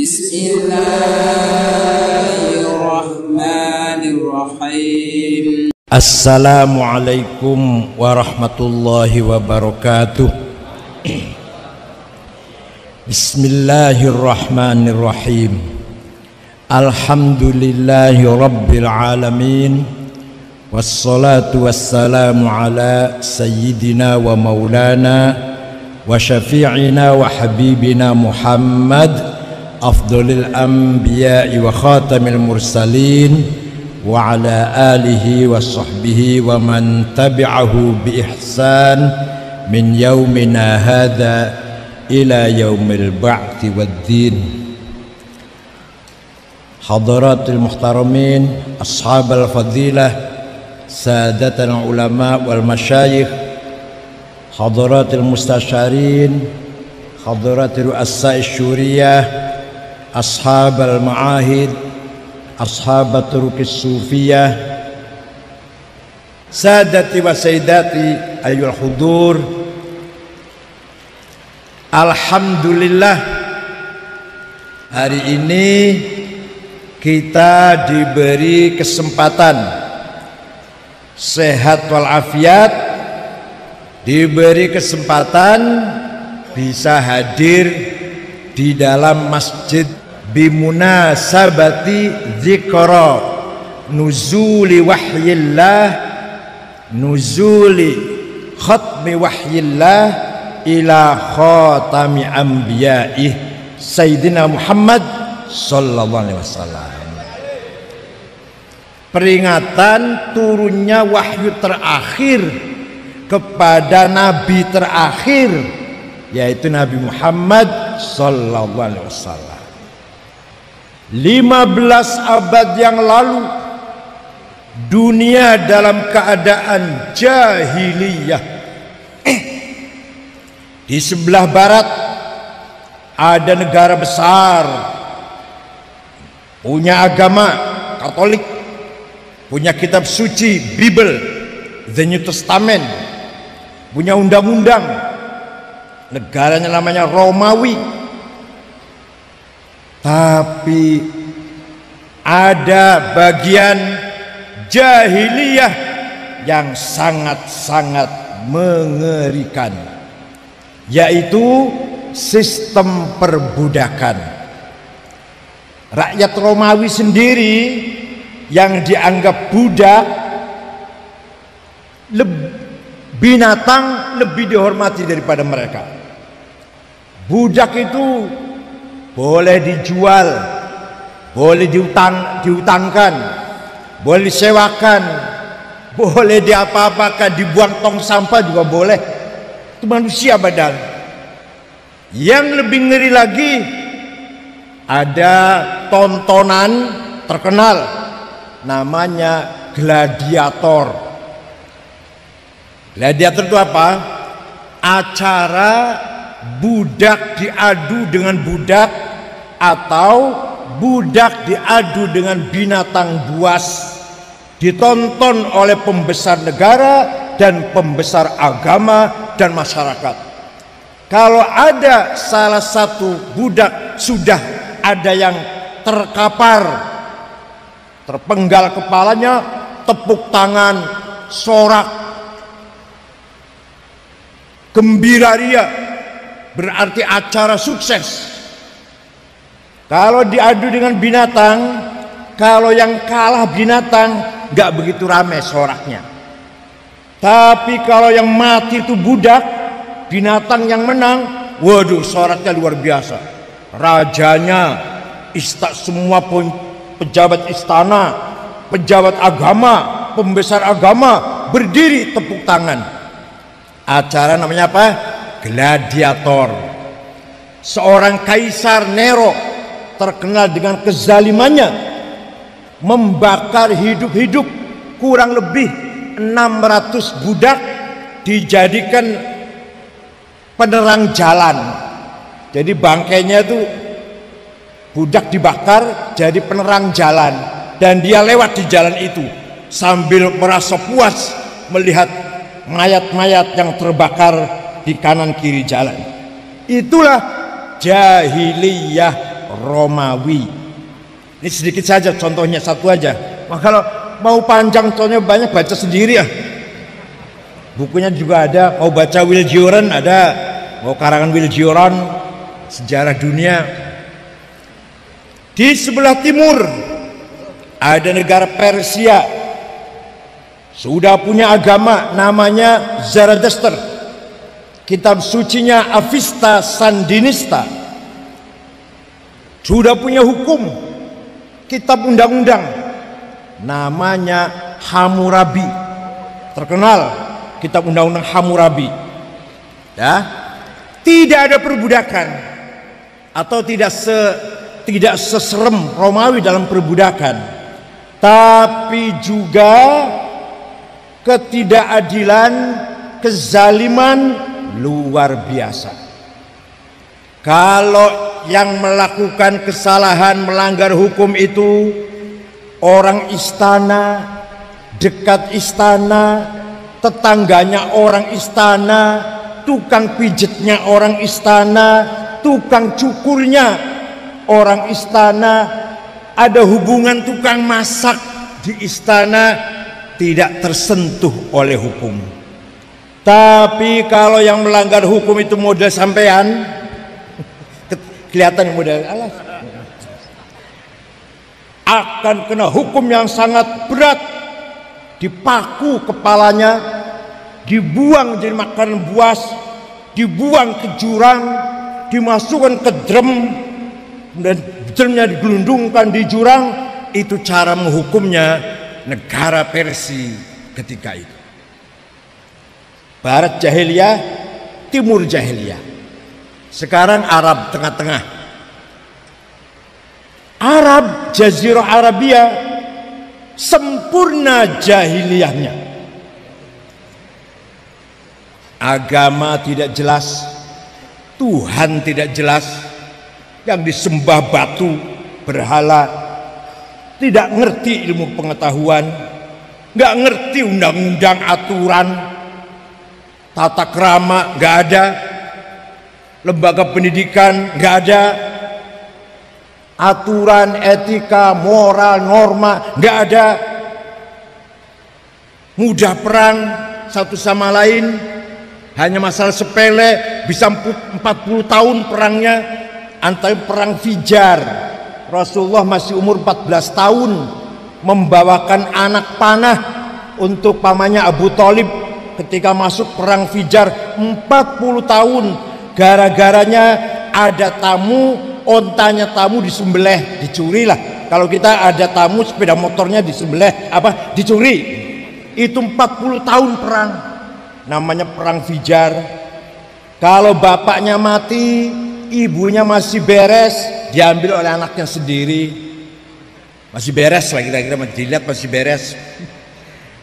Bismillahirrahmanirrahim. Assalamualaikum warahmatullahi wabarakatuh. Bismillahirrahmanirrahim. Alhamdulillahi rabbil alamin. Wassalatu wassalamu ala sayyidina wa maulana wa syafi'ina wa habibina Muhammad afdalil anbiya'i wa khatamil mursalin wa ala alihi wa sahbihi wa man tabi'ahu bi ihsan min yaumina hadha ila yaumil ba'thi waddin. Hadaratul muhtaramin, ashabal fadilah, sadatul ulama wal masyayikh, hadaratul mustasyarin, hadaratul ru'asa syuriyah, ashabal ma'ahid, ashabat turukis sufiyah, sadati wa sayyidati ayyul hudur. Alhamdulillah, hari ini kita diberi kesempatan sehat walafiat, diberi kesempatan bisa hadir di dalam masjid bimunasabati dzikra nuzuli wahyillah, nuzuli khatmi wahyillah ila khatami anbiyaih Sayyidina Muhammad sallallahu alaihi wasallam. Peringatan turunnya wahyu terakhir kepada nabi terakhir, yaitu Nabi Muhammad sallallahu alaihi wasallam. 15 abad yang lalu dunia dalam keadaan jahiliyah. Di sebelah barat ada negara besar punya agama Katolik, punya kitab suci Bible, The New Testament, punya undang-undang. Negaranya namanya Romawi. Tapi ada bagian jahiliyah yang sangat-sangat mengerikan, yaitu sistem perbudakan. Rakyat Romawi sendiri yang dianggap budak, binatang lebih dihormati daripada mereka. Budak itu boleh dijual, boleh diutangkan, boleh disewakan, boleh diapa-apakan, dibuang tong sampah juga boleh. Itu manusia padahal. Yang lebih ngeri lagi, ada tontonan terkenal namanya gladiator. Gladiator itu apa? Acara budak diadu dengan budak, atau budak diadu dengan binatang buas, ditonton oleh pembesar negara dan pembesar agama dan masyarakat. Kalau ada salah satu budak sudah ada yang terkapar, terpenggal kepalanya, tepuk tangan, sorak, gembira ria, berarti acara sukses. Kalau diadu dengan binatang, kalau yang kalah binatang nggak begitu ramai soraknya. Tapi kalau yang mati itu budak, binatang yang menang, waduh soraknya luar biasa. Rajanya, semua pejabat istana, pejabat agama, pembesar agama berdiri tepuk tangan. Acara namanya apa? Gladiator. Seorang kaisar Nero terkenal dengan kezalimannya, membakar hidup-hidup kurang lebih 600 budak, dijadikan penerang jalan. Jadi bangkainya itu budak dibakar jadi penerang jalan, dan dia lewat di jalan itu sambil merasa puas melihat mayat-mayat yang terbakar di kanan kiri jalan. Itulah jahiliyah Romawi. Ini sedikit saja contohnya, satu aja. Nah, kalau mau panjang contohnya banyak, baca sendiri ya. Bukunya juga ada, mau baca Will Durant ada, mau karangan Will Durant sejarah dunia. Di sebelah timur ada negara Persia, sudah punya agama namanya Zarathustra. Kitab sucinya Avesta Sandinista. Sudah punya hukum, kitab undang-undang namanya Hammurabi. Terkenal kitab undang-undang Hammurabi. Ya, tidak ada perbudakan atau tidak seserem Romawi dalam perbudakan, tapi juga ketidakadilan, kezaliman luar biasa. Kalau yang melakukan kesalahan melanggar hukum itu orang istana, dekat istana, tetangganya orang istana, tukang pijetnya orang istana, tukang cukurnya orang istana, ada hubungan tukang masak di istana, tidak tersentuh oleh hukum. Tapi kalau yang melanggar hukum itu model sampean, kelihatan model alas, akan kena hukum yang sangat berat, dipaku kepalanya, dibuang jadi makanan buas, dibuang ke jurang, dimasukkan ke drum, dan drumnya digelundungkan di jurang. Itu cara menghukumnya negara Persia ketika itu. Barat jahiliyah, timur jahiliyah. Sekarang Arab tengah-tengah. Arab Jazirah Arabia sempurna jahiliyahnya. Agama tidak jelas, Tuhan tidak jelas, yang disembah batu, berhala, tidak ngerti ilmu pengetahuan, nggak ngerti undang-undang, aturan, tata krama nggak ada, lembaga pendidikan nggak ada, aturan, etika, moral, norma nggak ada, mudah perang satu sama lain, hanya masalah sepele, bisa 40 tahun perangnya. Antara perang Fijar, Rasulullah masih umur 14 tahun, membawakan anak panah untuk pamannya Abu Thalib ketika masuk perang Fijar 40 tahun. Gara-garanya ada tamu, ontanya tamu disembelih, dicuri lah. Kalau kita ada tamu sepeda motornya disembelih, dicuri. Itu 40 tahun perang, namanya perang Fijar. Kalau bapaknya mati, ibunya masih beres, diambil oleh anaknya sendiri. Masih beres lah, kira-kira dilihat masih beres.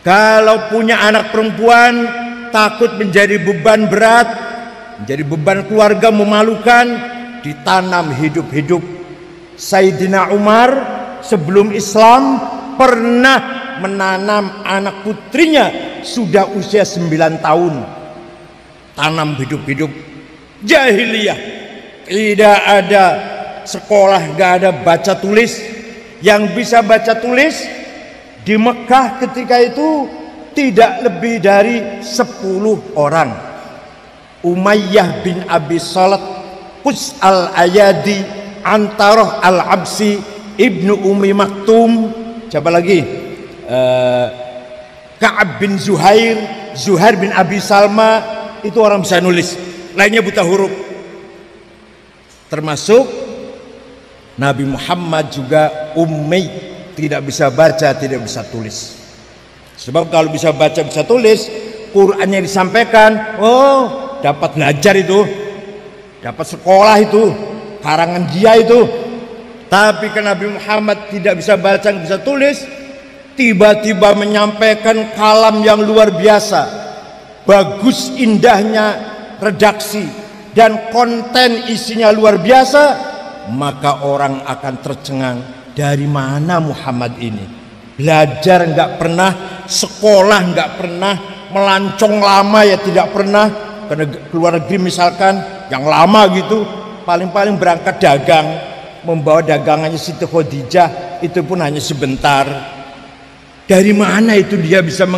Kalau punya anak perempuan, takut menjadi beban berat, menjadi beban keluarga, memalukan, ditanam hidup-hidup. Sayyidina Umar sebelum Islam pernah menanam anak putrinya, sudah usia 9 tahun. Tanam hidup-hidup. Jahiliyah, tidak ada sekolah, nggak ada baca tulis. Yang bisa baca tulis di Mekah ketika itu tidak lebih dari 10 orang. Umayyah bin Abi Salat, Qus al-Ayadi, Antaroh al-Absi, Ibnu Ummi Maktum, siapa lagi? Ka'ab bin Zuhair, Zuhair bin Abi Salma, itu orang bisa nulis. Lainnya buta huruf. Termasuk Nabi Muhammad juga ummi, tidak bisa baca, tidak bisa tulis. Sebab kalau bisa baca, bisa tulis, Qur'annya disampaikan, oh dapat belajar itu, dapat sekolah itu, karangan dia itu. Tapi kan Nabi Muhammad tidak bisa baca, tidak bisa tulis, tiba-tiba menyampaikan kalam yang luar biasa. Bagus indahnya redaksi dan konten isinya luar biasa, maka orang akan tercengang, dari mana Muhammad ini? Belajar nggak pernah, sekolah nggak pernah, melancong lama ya tidak pernah, ke luar negeri misalkan yang lama gitu, paling-paling berangkat dagang, membawa dagangannya Siti Khadijah, itu pun hanya sebentar. Dari mana itu dia bisa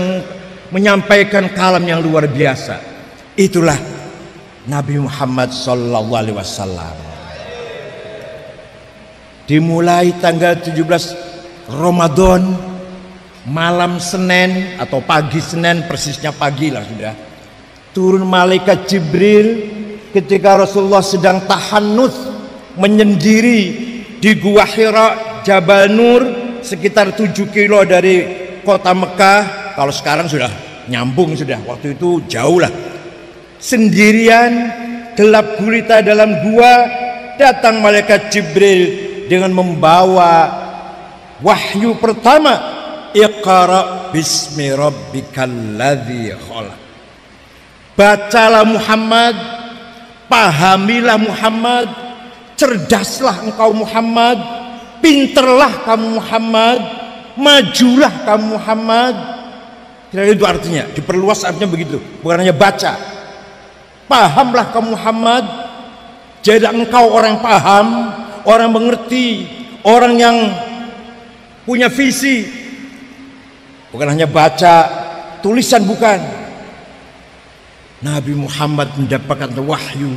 menyampaikan kalam yang luar biasa? Itulah Nabi Muhammad SAW. Dimulai tanggal 17 Ramadan, malam Senin atau pagi Senin, persisnya pagi lah sudah, turun malaikat Jibril ketika Rasulullah sedang tahannuts menyendiri di Gua Hira, Jabal Nur, sekitar 7 kilo dari kota Mekah. Kalau sekarang sudah nyambung, sudah, waktu itu jauh lah. Sendirian, gelap gulita dalam gua, datang malaikat Jibril dengan membawa wahyu pertama, Iqra bismi rabbikal ladzi khalaq. Bacalah Muhammad, pahamilah Muhammad, cerdaslah engkau Muhammad, pinterlah kamu Muhammad, majulah kamu Muhammad. Kira-kira itu artinya, diperluas artinya begitu, bukan hanya baca. Pahamlah kamu Muhammad, jadi engkau orang paham, orang mengerti, orang yang punya visi, bukan hanya baca tulisan, bukan. Nabi Muhammad mendapatkan wahyu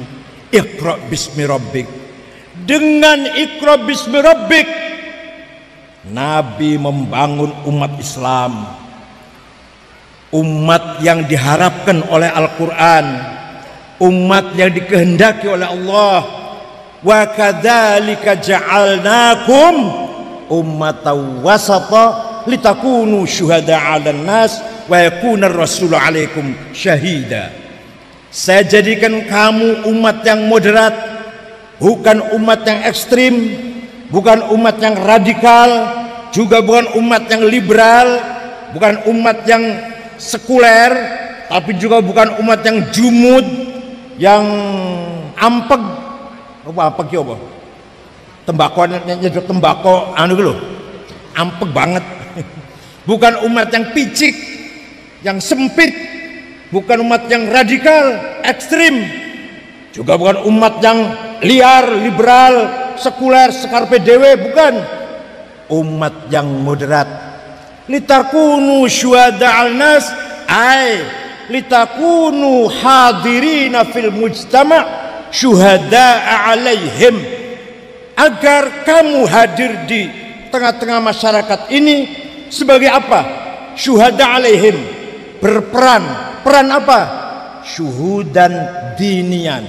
Iqra bismi rabbik. Dengan Iqra bismi rabbik, Nabi membangun umat Islam, umat yang diharapkan oleh Al-Quran, umat yang dikehendaki oleh Allah. Wa kadzalika ja'alnakum ummatan wasata litakunu syuhada 'alan nas wa yakuna ar-rasulu 'alaikum syahida. Saya jadikan kamu umat yang moderat, bukan umat yang ekstrim, bukan umat yang radikal, juga bukan umat yang liberal, bukan umat yang sekuler, tapi juga bukan umat yang jumud, yang ampeg. Apa ki apa? Tembakau anu lho. Ampeg banget. Bukan umat yang picik, yang sempit, bukan umat yang radikal, ekstrim. Juga bukan umat yang liar, liberal, sekuler, sekarpe dewe, bukan. Umat yang moderat. Litakunu syuhada 'alan nas, ay litakunu hadirina fil mujtama' syuhada 'alaihim, agar kamu hadir di tengah-tengah masyarakat ini sebagai apa? Syuhada 'alaihim, berperan. Peran apa? Syuhudan dinian,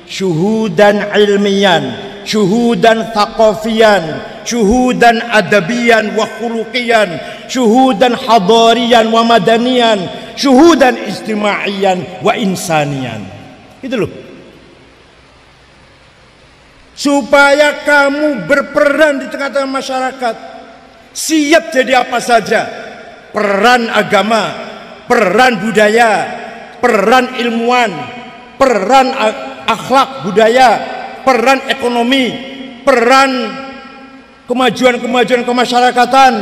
syuhudan ilmian, syuhudan thaqafiyan, syuhudan adabiyan wa khuluqiyan, syuhudan hadariyan wa madaniyan, syuhudan ijtimaiyan wa insaniyan. Itu loh. Supaya kamu berperan di tengah-tengah masyarakat, siap jadi apa saja, peran agama, peran budaya, peran ilmuwan, peran akhlak budaya, peran ekonomi, peran kemajuan-kemajuan kemasyarakatan,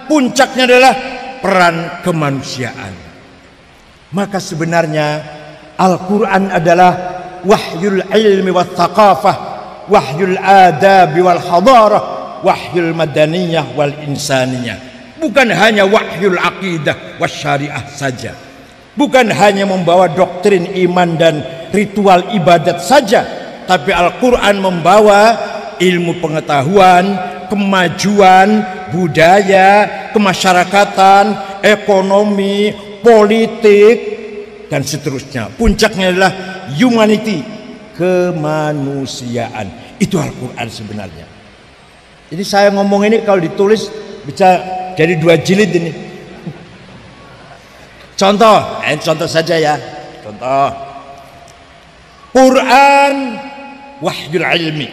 puncaknya adalah peran kemanusiaan. Maka sebenarnya Al-Quran adalah wahyul ilmi wa thaqafah, wahyul adab wal hadarah, wahyul madaniyah wal insaniyah. Bukan hanya wahyul aqidah was syariah saja, bukan hanya membawa doktrin iman dan ritual ibadat saja, tapi Al-Quran membawa ilmu pengetahuan, kemajuan budaya, kemasyarakatan, ekonomi, politik, dan seterusnya. Puncaknya adalah humanity, kemanusiaan. Itu Al-Quran sebenarnya. Ini saya ngomong ini kalau ditulis bisa jadi 2 jilid ini. Contoh saja ya. Contoh. Quran wahyul ilmi.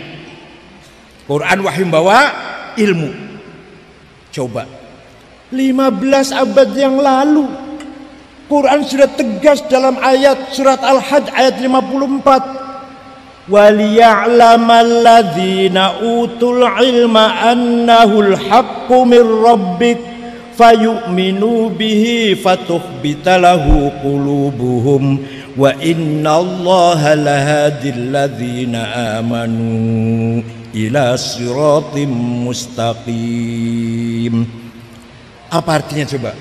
Quran wahyu membawa ilmu. Coba 15 abad yang lalu Quran sudah tegas dalam ayat surat Al-Hajj ayat 54. وَلِيَعْلَمَ الَّذِينَ أُوتُوا الْعِلْمَ أَنَّهُ الْحَقُّ مِنْ رَبِّكَ فَيُؤْمِنُوا بِهِ فَتُخْبِتَ لَهُ قُلُوبُهُمْ وَإِنَّ اللَّهَ لَهَادِي الَّذِينَ آمَنُوا ila siratim mustaqim. Apa artinya coba?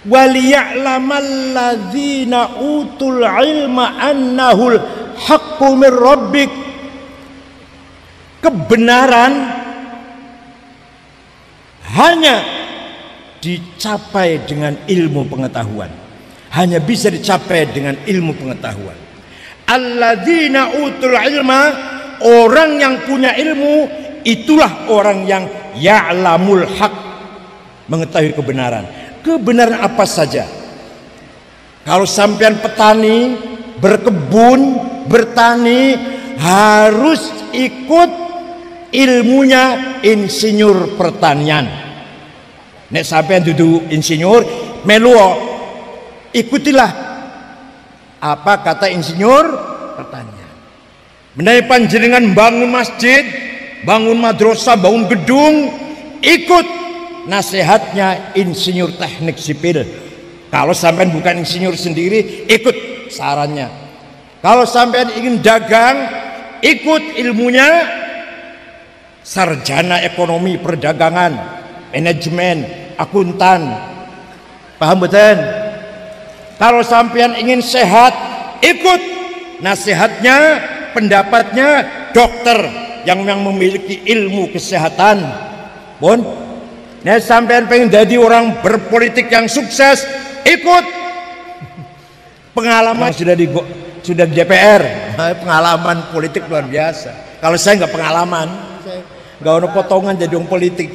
Waliya'lamal ladzina utul ilma annahul haqqu mir rabbik. Kebenaran hanya dicapai dengan ilmu pengetahuan. Hanya bisa dicapai dengan ilmu pengetahuan. Alladzina utul ilma, orang yang punya ilmu itulah orang yang ya'lamul haq, mengetahui kebenaran. Kebenaran apa saja? Kalau sampean petani, berkebun, bertani, harus ikut ilmunya insinyur pertanian. Nek sampean dudu insinyur, meluo, ikutilah apa kata insinyur pertanian. Menawi panjenengan bangun masjid, bangun madrasah, bangun gedung, ikut nasihatnya insinyur teknik sipil. Kalau sampean bukan insinyur sendiri, ikut sarannya. Kalau sampean ingin dagang, ikut ilmunya sarjana ekonomi perdagangan, manajemen, akuntan. Paham betul? Kalau sampean ingin sehat, ikut nasihatnya, pendapatnya dokter yang memiliki ilmu kesehatan. Bon, nah sampean pengen jadi orang berpolitik yang sukses, ikut pengalaman sudah di DPR, pengalaman politik luar biasa. Kalau saya nggak pengalaman, nggak ada potongan jadi orang politik.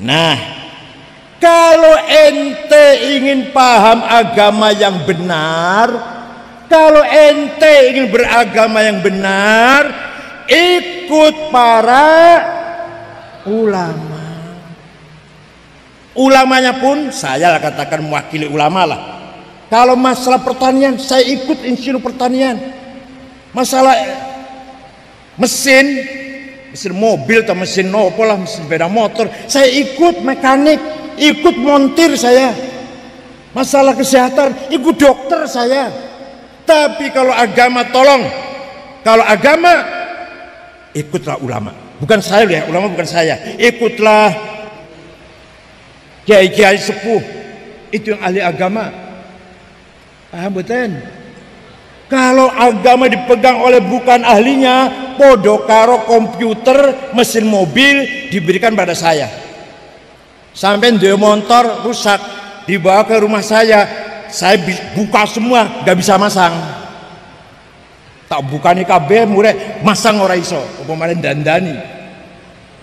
Nah, kalau ente ingin paham agama yang benar, kalau ente ingin beragama yang benar, ikut para ulama. Ulamanya pun saya lah katakan mewakili ulama lah. Kalau masalah pertanian, saya ikut insinyur pertanian. Masalah mesin mobil atau mesin nopo lah, mesin sepeda motor, saya ikut mekanik, ikut montir saya. Masalah kesehatan, ikut dokter saya. Tapi kalau agama, tolong, kalau agama ikutlah ulama. Bukan saya ya, ulama bukan saya. Ikutlah kiai-kiai sepuh, itu yang ahli agama. Paham betul? Kalau agama dipegang oleh bukan ahlinya, podo karo komputer, mesin mobil diberikan pada saya. Sampai dia motor rusak, dibawa ke rumah saya buka semua, gak bisa masang. Tak bukani kabeh mureh masang ora iso, apa dandani.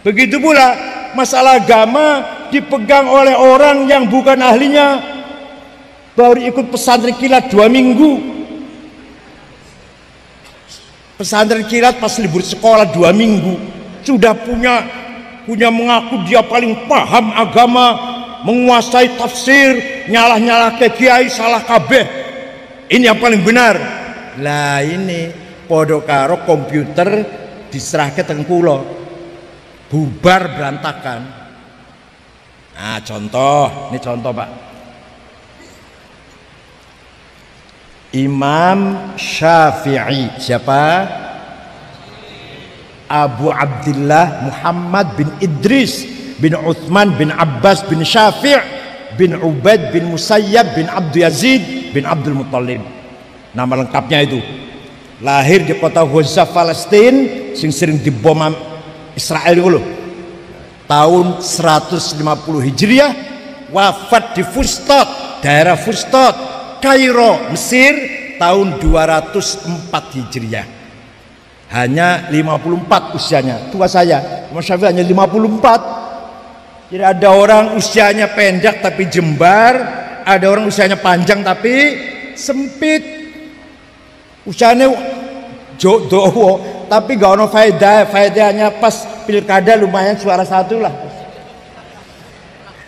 Begitu pula masalah agama dipegang oleh orang yang bukan ahlinya. Baru ikut pesantren kilat 2 minggu. Pesantren kilat pas libur sekolah 2 minggu sudah punya mengaku dia paling paham agama, menguasai tafsir, nyalah ke kiai salah kabeh. Ini yang paling benar. Lah ini podo karo komputer diserahke teng kula. Bubar berantakan. Nah, ini contoh Pak. Imam Syafi'i, siapa? Abu Abdullah Muhammad bin Idris bin Uthman bin Abbas bin Syafi' bin Ubaid bin Musayyab bin Abdul Yazid bin Abdul Muttalib. Nama lengkapnya itu. Lahir di kota Gaza, Palestina, sing sering dibom Israel dulu. Tahun 150 Hijriah, wafat di Fustat, daerah Fustat, Kairo, Mesir, tahun 204 Hijriah. Hanya 54 usianya, tua saya. Imam Syafi'i hanya 54. Jadi ada orang usianya pendek tapi jembar, ada orang usianya panjang tapi sempit. Usianya dowo tapi gak ono faedahnya pas pilkada lumayan suara satu lah.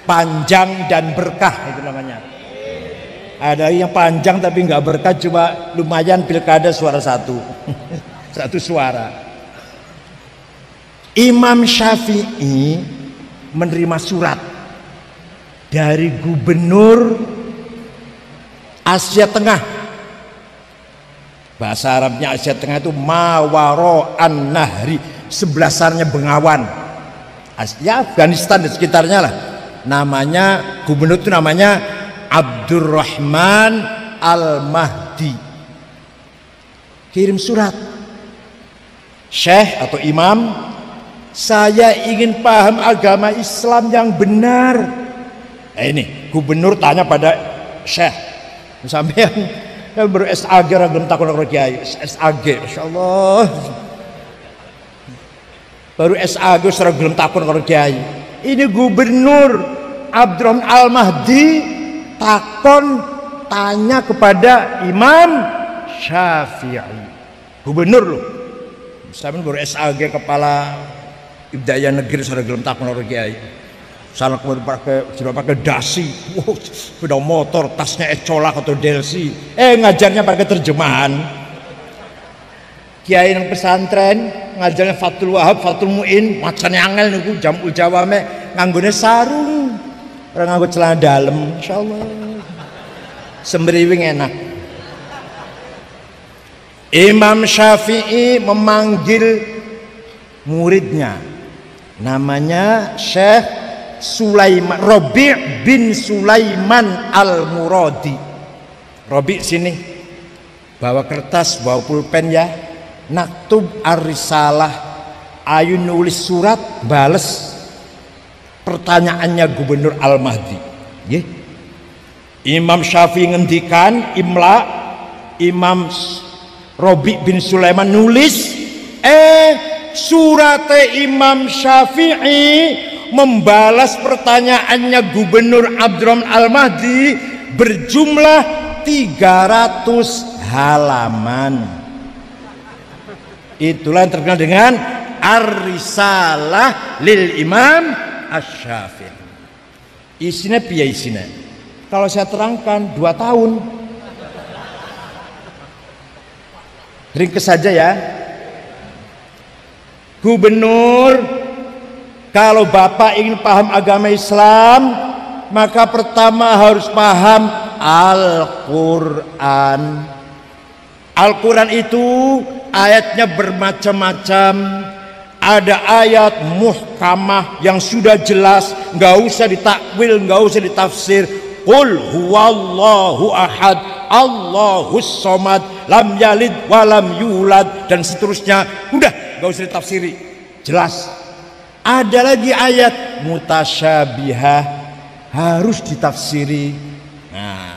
Panjang dan berkah itu namanya. Ada yang panjang tapi nggak berkah, cuma lumayan pilkada suara satu. Satu suara. Imam Syafi'i menerima surat dari gubernur Asia Tengah Bahasa Arabnya Asia Tengah itu mawaro an-nahri, sebelah Bengawan. Ya Afghanistan dan sekitarnya lah. Namanya gubernur itu namanya Abdurrahman Al-Mahdi. Kirim surat, Syekh atau imam, saya ingin paham agama Islam yang benar. Ini gubernur tanya pada Syekh, sampean baru SAG ragam takon karo kiai. SAG, masyaallah, baru SAG ragam takon karo kiai. Ini gubernur Abdurrahman Al-Mahdi takon tanya kepada Imam Syafi'i, gubernur loh. Sampeyan baru SAG kepala Ibtidaiah negeri sudah gelem takon karo kiai. Salah kemudian pakai dasi, sepeda motor, tasnya Ecolak atau Delsi. Ngajarnya pakai terjemahan. Kiai yang pesantren ngajarnya Fathul Wahab, Fathul Mu'in, macan angel niku jamul jawame nganggone sarung, orang nganggo celana dalam, insyaallah. Sembriwing enak. Imam Syafi'i memanggil muridnya, namanya Syekh Sulaiman, Rabi' bin Sulaiman Al-Muradi. Rabi' sini, bawa kertas, bawa pulpen ya. Naktub ar-risalah, ayo nulis surat bales pertanyaannya gubernur Al-Mahdi. Imam Syafi'i ngendikan imla, Imam Rabi' bin Sulaiman nulis, surate Imam Syafi'i membalas pertanyaannya gubernur Abdurrahman Al-Mahdi berjumlah 300 halaman. Itulah yang terkenal dengan Ar-Risalah lil Imam Asy-Syafi'i. Isinya piye isinya? Kalau saya terangkan 2 tahun. Ringkes saja ya. Gubernur, kalau Bapak ingin paham agama Islam, maka pertama harus paham Al-Quran. Al-Quran itu ayatnya bermacam-macam. Ada ayat muhkamah yang sudah jelas, nggak usah ditakwil, nggak usah ditafsir. Qul huwallahu ahad, Allahus somad, lam yalid walam yulad, dan seterusnya. Udah, nggak usah ditafsiri, jelas. Ada lagi ayat mutasyabihah, harus ditafsiri. Nah,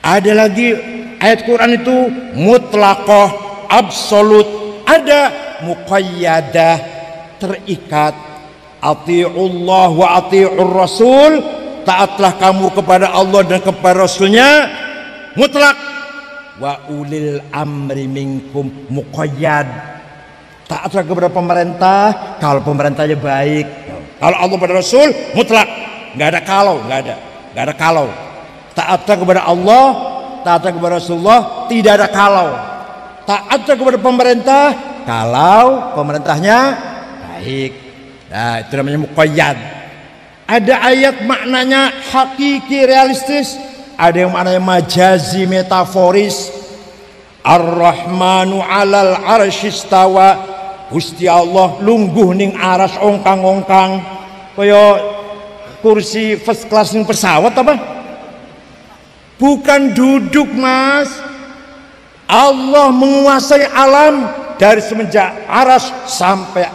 ada lagi ayat Quran itu mutlaqah, absolut. Ada muqayyadah, terikat. Ati'ullah wa ati'ur rasul, taatlah kamu kepada Allah dan kepada Rasulnya, mutlak. Wa ulil amri minkum, muqayyad, taatlah kepada pemerintah kalau pemerintahnya baik. Kalau Allah pada Rasul mutlak, nggak ada kalau, nggak ada kalau. Taatlah kepada Allah, taatlah kepada Rasulullah, tidak ada kalau. Taatlah kepada pemerintah kalau pemerintahnya baik. Nah, itu namanya muqayyad. Ada ayat maknanya hakiki, realistis. Ada yang maknanya majazi, metaforis. Ar-Rahmanu 'alal 'arsy istawa. Gusti Allah lungguh ning aras ongkang-ongkang kaya kursi first class ning pesawat apa? Bukan duduk, Mas. Allah menguasai alam dari semenjak aras sampai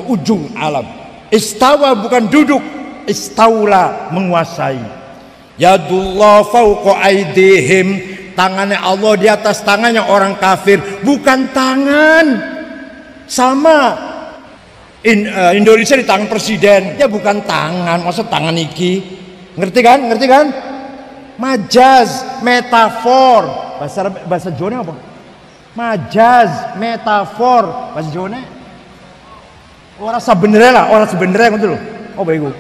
ujung alam. Istawa bukan duduk, istaula, menguasai. Yadullah fauqa aidihim, tangannya Allah di atas tangannya orang kafir, bukan tangan. Sama Indonesia di tangan presiden, ya bukan tangan, maksud tangan iki. Ngerti kan? Majaz, metafor. Bahasa Jawa apa? Majaz, metafor. Bahasa Jawa orang sebenarnya gitu loh. Oh baik.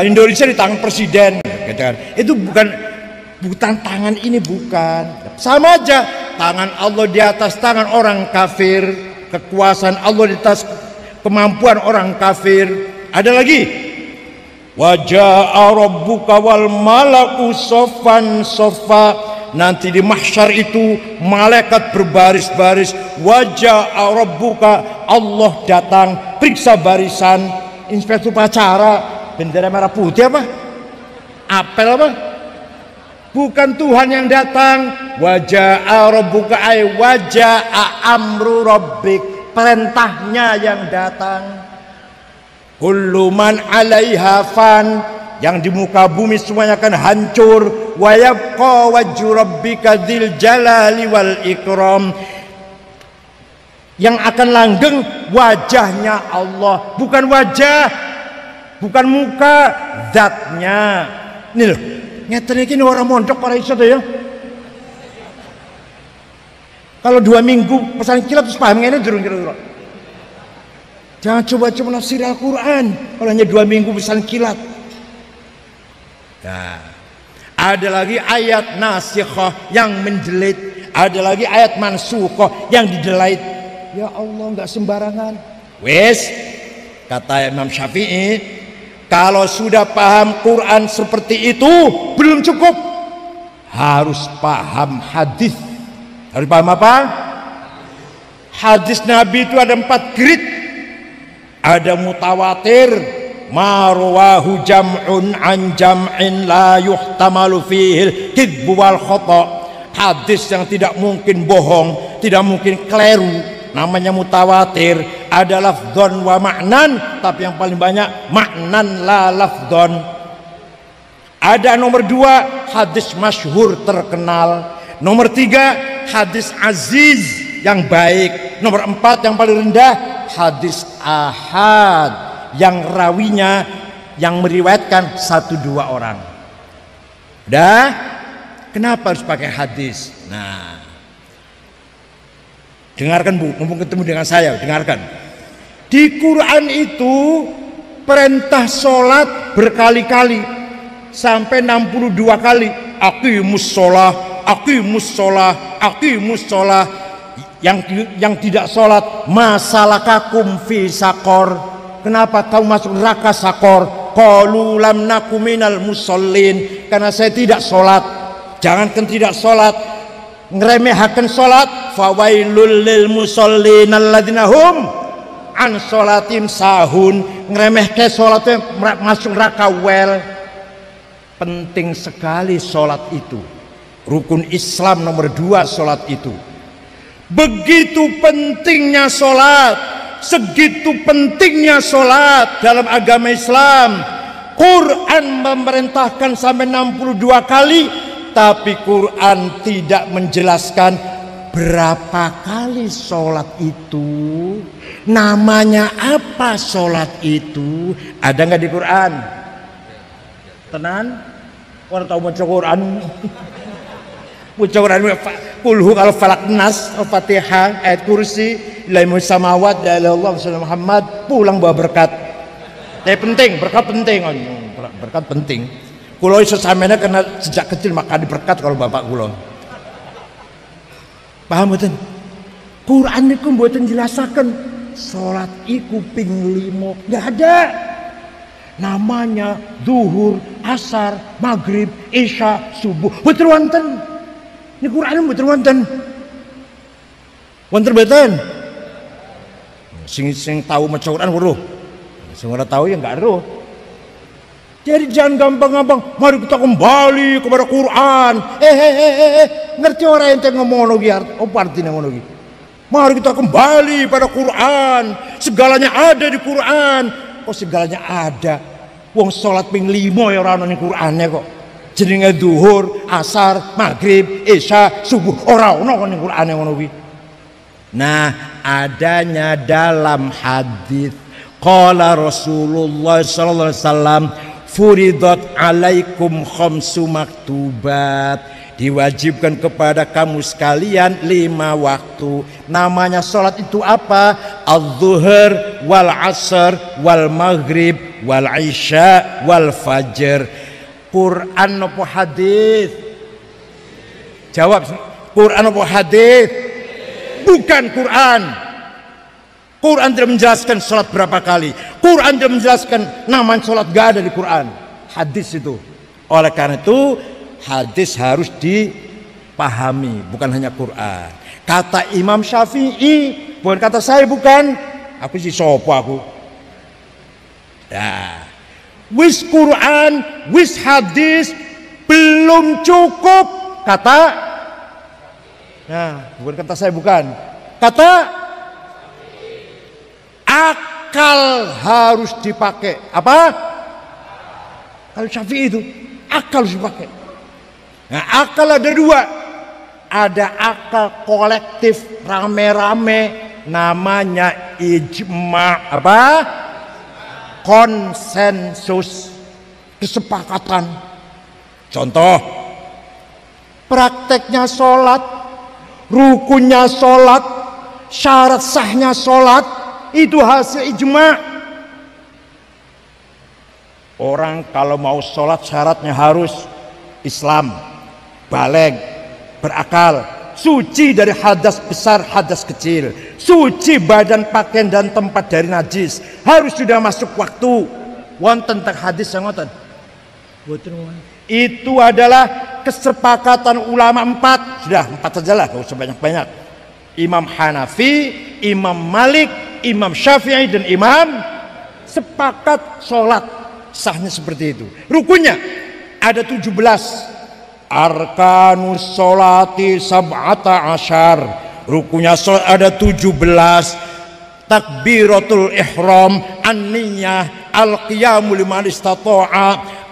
Indonesia di tangan presiden, itu bukan tangan ini, bukan. Sama aja, tangan Allah di atas tangan orang kafir, kekuasaan Allah di atas kemampuan orang kafir. Ada lagi, Wa jaa rabbuka wal malaku saffan saffa. Nanti di mahsyar itu malaikat berbaris-baris. Wa jaa rabbuka, Allah datang, periksa barisan. Inspektur upacara, bendera merah putih apa? Apel apa? Bukan Tuhan yang datang. Wa jaa rabbuka ay wa jaa amru rabbik, perintahnya yang datang. Kullu man 'alaiha fan, yang di muka bumi semuanya akan hancur. Wa yabqa wajhu rabbika dzil jalali wal ikram, yang akan langgeng wajahnya Allah, bukan wajah, bukan muka, zatnya. Ini loh, ngeten iki orang mondok ora iso ya. Kalau 2 minggu pesan kilat terus paham ngene durung kira-kira. Jangan coba-coba nafsir Al-Quran kalau hanya 2 minggu pesan kilat. Nah, ada lagi ayat nasikhah yang menjelit, ada lagi ayat mansukhah yang didelait. Ya Allah, nggak sembarangan. Wes, kata Imam Syafi'i, kalau sudah paham Quran seperti itu belum cukup, harus paham hadis. Harus paham apa? Hadis Nabi itu ada 4 grade. Ada mutawatir, marwahu jam'un an jam'in la yuhtamalu fihil kidbu wal khata. Hadis yang tidak mungkin bohong, tidak mungkin keliru, namanya mutawatir. Ada lafdzon wa ma'nan, tapi yang paling banyak ma'nan la lafdzon. Ada nomor 2, hadis masyhur terkenal. Nomor 3, hadis aziz yang baik. Nomor 4 yang paling rendah, hadis ahad yang rawinya yang meriwayatkan 1-2 orang. Dah, kenapa harus pakai hadis? Nah, dengarkan Bu, mumpung ketemu dengan saya, dengarkan. Di Quran itu perintah sholat berkali-kali, sampai 62 kali. Aqimus sholah, aqimus sholah, aqimus sholah. Yang tidak sholat, masalakakum fi sakor, kenapa kamu masuk neraka sakor? Qalu lam naku minal musallin, karena saya tidak sholat. Jangankan tidak sholat, ngeremehkan sholat. Fawailul lil musallin alladzina hum an sholatim sahun, ngeremehkan sholatnya masuk neraka. Well, penting sekali sholat itu, rukun Islam nomor 2 sholat itu. Begitu pentingnya sholat, segitu pentingnya sholat dalam agama Islam. Quran memerintahkan sampai 62 kali, tapi Quran tidak menjelaskan berapa kali sholat itu, namanya apa sholat itu. Ada nggak di Quran? Tenan? Orang tahu baca Quran? Baca Quran kulhu kalau falak nas, Al-Fatihah, ayat kursi, ilmu samawat, ya Allah Muhammad, pulang bawa berkat. Tapi penting, berkat penting, berkat penting. Kulo iso sampeyan karena sejak kecil makan berkat kalau bapak kulo. Paham mboten? Quran niku mboten jelasaken salat iku ping 5, enggak ada. Namanya zuhur, asar, maghrib, isya, subuh. Mboten wonten. Ini Quran mboten wonten. Wonten mboten? Sing tahu maca Quran weruh. Sing ora tahu ya enggak eruh. Jadi jangan gampang-gampang, mari kita kembali kepada Quran. Ngerti orang yang ngomong lagi, apa artinya ngomong lagi? Mari kita kembali pada Quran. Segalanya ada di Quran. Kok segalanya ada? Wong sholat ping 5 ya orang ning Qurane kok. Jenenge zuhur, asar, maghrib, isya, subuh ora ono ning Qurane ngono kuwi. Nah, adanya dalam hadis qala Rasulullah sallallahu alaihi wasallam furidat alaikum khamsu maktubat, diwajibkan kepada kamu sekalian 5 waktu. Namanya sholat itu apa? Az-zuhur wal asr wal maghrib wal isya wal fajr. Quran apa hadis? Jawab. Quran apa hadis? Bukan Quran. Quran tidak menjelaskan sholat berapa kali. Quran tidak menjelaskan nama sholat, gak ada di Quran. Hadis itu. Oleh karena itu hadis harus dipahami, bukan hanya Quran. Kata Imam Syafi'i, bukan kata saya, bukan. Aku sih sopo aku. Ya. Wis Quran, wis hadis belum cukup. Kata, nah, bukan kata saya, bukan. Kata akal harus dipakai. Apa? Kalau Syafi'i itu akal harus dipakai. Nah, akal ada dua. Ada akal kolektif rame-rame, namanya ijma, apa? Konsensus, kesepakatan. Contoh, prakteknya sholat, rukunnya sholat, syarat sahnya sholat, itu hasil ijma. Orang kalau mau sholat syaratnya harus Islam, baligh, berakal, suci dari hadas besar, hadas kecil, suci badan, pakaian dan tempat dari najis, harus sudah masuk waktu. Wonten tentang hadis yang wonten. Itu adalah kesepakatan ulama empat. Sudah empat sajalah, gak usah banyak-banyak. Imam Hanafi, Imam Malik, Imam Syafi'i dan Imam sepakat sholat sahnya seperti itu. Rukunnya ada 17. Arkanus sholati sab'ata asyar. Rukunnya sholat ada 17. Takbiratul ihram, an-niyah, al-qiyamu liman istata'a,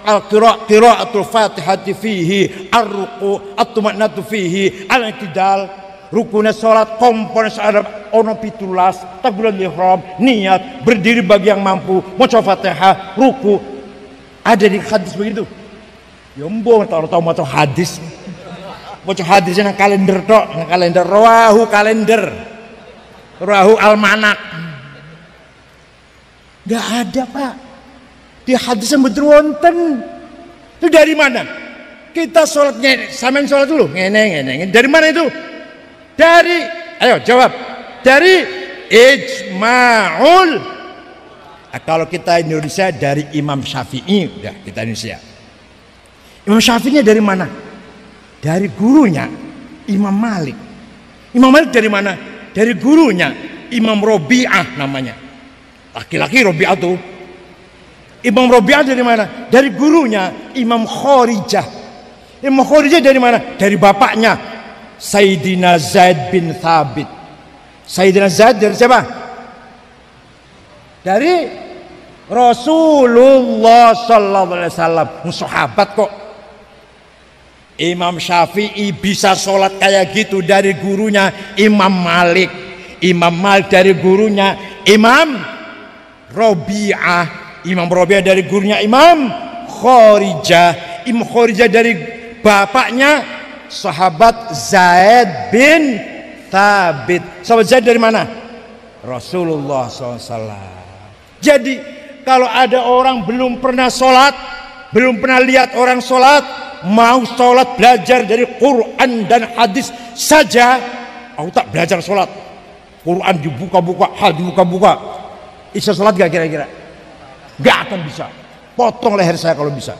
al-qira'atul fatihati fihi, ar-ruku, at-tuma'natu fihi, al-i'tidal. Rukunnya sholat komponen ada ono 17. Takbiratul ihram, niat, berdiri bagi yang mampu, maca Fatihah, ruku. Ada di hadis begitu. Yombo tahu maca hadis. Maca hadis nang kalender tok, nang kalender rawahu kalender. Rawahu almanak. Enggak ada, Pak. Di hadis yang betul wonten. Itu dari mana? Kita sholat ngene, sampean sholat dulu, ngene. Dari mana itu? Dari, ayo jawab. Dari ijma'ul. Nah, kalau kita Indonesia dari Imam Syafi'i, udah kita Indonesia. Imam Syafi'inya dari mana? Dari gurunya Imam Malik. Imam Malik dari mana? Dari gurunya Imam Robi'ah namanya. Laki-laki Robi'ah tuh. Imam Robi'ah dari mana? Dari gurunya Imam Khorijah. Imam Khorijah dari mana? Dari bapaknya Sayyidina Zaid bin Thabit. Sayyidina Zaid dari siapa? Dari Rasulullah sallallahu alaihi wasallam. Sahabat kok. Imam Syafi'i bisa sholat kayak gitu dari gurunya Imam Malik. Imam Malik dari gurunya Imam Robi'ah. Imam Robi'ah dari gurunya Imam Khorijah. Imam Khorijah dari bapaknya sahabat Zaid bin Thabit. Sahabat Zaid dari mana? Rasulullah SAW. Jadi kalau ada orang belum pernah sholat, belum pernah lihat orang sholat, mau sholat belajar dari Quran dan hadis saja, aku tak belajar sholat. Quran dibuka-buka, hadis dibuka-buka. Bisa sholat gak kira-kira? Gak akan bisa. Potong leher saya kalau bisa.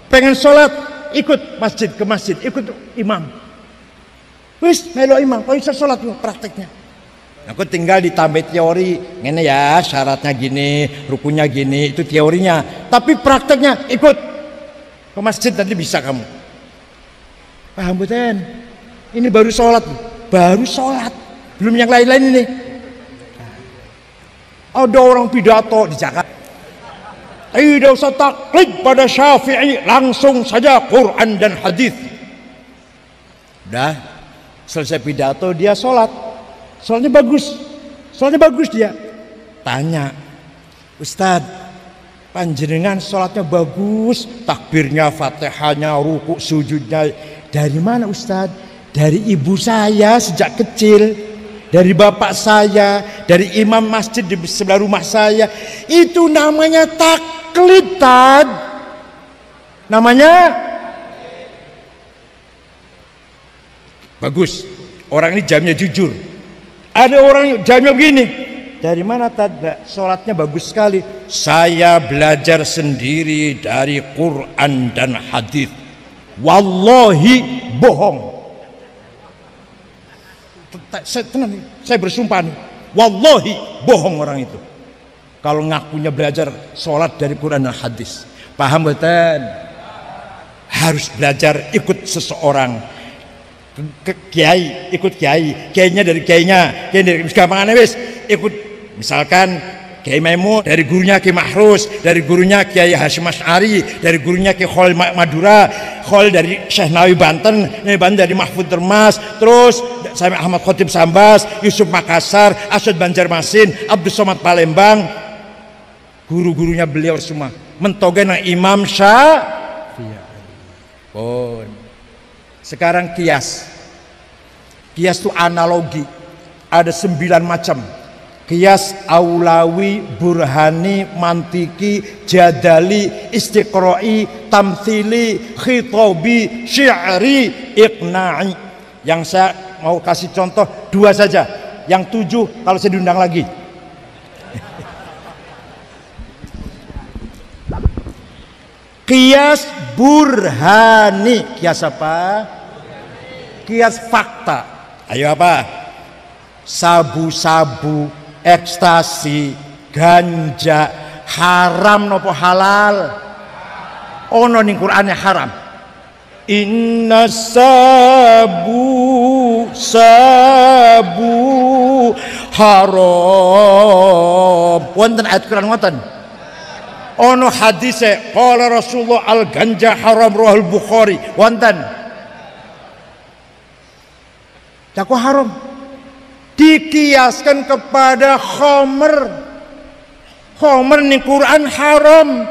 Pengen sholat, ikut masjid ke masjid, ikut imam. Wis melo imam, kau bisa sholat prakteknya. Aku tinggal ditambah teori, ngene ya, syaratnya gini, rukunnya gini, itu teorinya. Tapi prakteknya ikut ke masjid nanti bisa kamu. Paham betul? Ini baru sholat, belum yang lain-lain ini. Ada orang pidato di Jakarta. Tidak usah taklid pada Syafi'i, langsung saja Quran dan hadis. Udah selesai pidato dia sholat. Sholatnya bagus dia. Tanya, Ustadz, panjenengan sholatnya bagus, takbirnya, fatihahnya, ruku, sujudnya. Dari mana Ustadz? Dari ibu saya sejak kecil, dari bapak saya, dari imam masjid di sebelah rumah saya. Itu namanya taklid, Tad. Namanya bagus. Orang ini jamnya jujur. Ada orang jamnya begini, dari mana tadi? Sholatnya bagus sekali. Saya belajar sendiri dari Quran dan hadis. Wallahi bohong. Saya bersumpah nih, wallahi bohong orang itu kalau ngakunya belajar sholat dari Quran dan hadis. Paham betul? Harus belajar ikut seseorang, kiai ikut kiai, kiainya dari kiainya, kiai dari gampangan wis ikut. Misalkan Kiai Maimun dari gurunya Kiai Mahrus, dari gurunya Kiai Hasyim Asy'ari, dari gurunya Kiai Khalil Madura, Khalil dari Syekh Nawawi Banten, Banten dari Mahfud Termas, terus Sami Ahmad Khotib Sambas, Yusuf Makassar, Asyad Banjarmasin, Abdus Somad Palembang. Guru-gurunya beliau semua mentogen Imam Syafi'i. Pun sekarang kias itu analogi, ada 9 macam. Qiyas aulawi, burhani, mantiki, jadali, istiqra'i, tamthili, khitabi, syi'ri, iqna'i. Yang saya mau kasih contoh 2 saja. Yang 7 kalau saya diundang lagi. Qiyas burhani. Qiyas apa? Qiyas fakta. Ayo apa? Sabu-sabu, ekstasi, ganja, haram nopo halal? Ono ning Qur'ane haram. Inna sabu haram. Wonten ayat Qur'an ngoten. Ono hadise qala Rasulullah al ganja haram riwayat Bukhari. Wonten. Dako haram. Dikiaskan kepada khamr. Khamr ning Quran haram.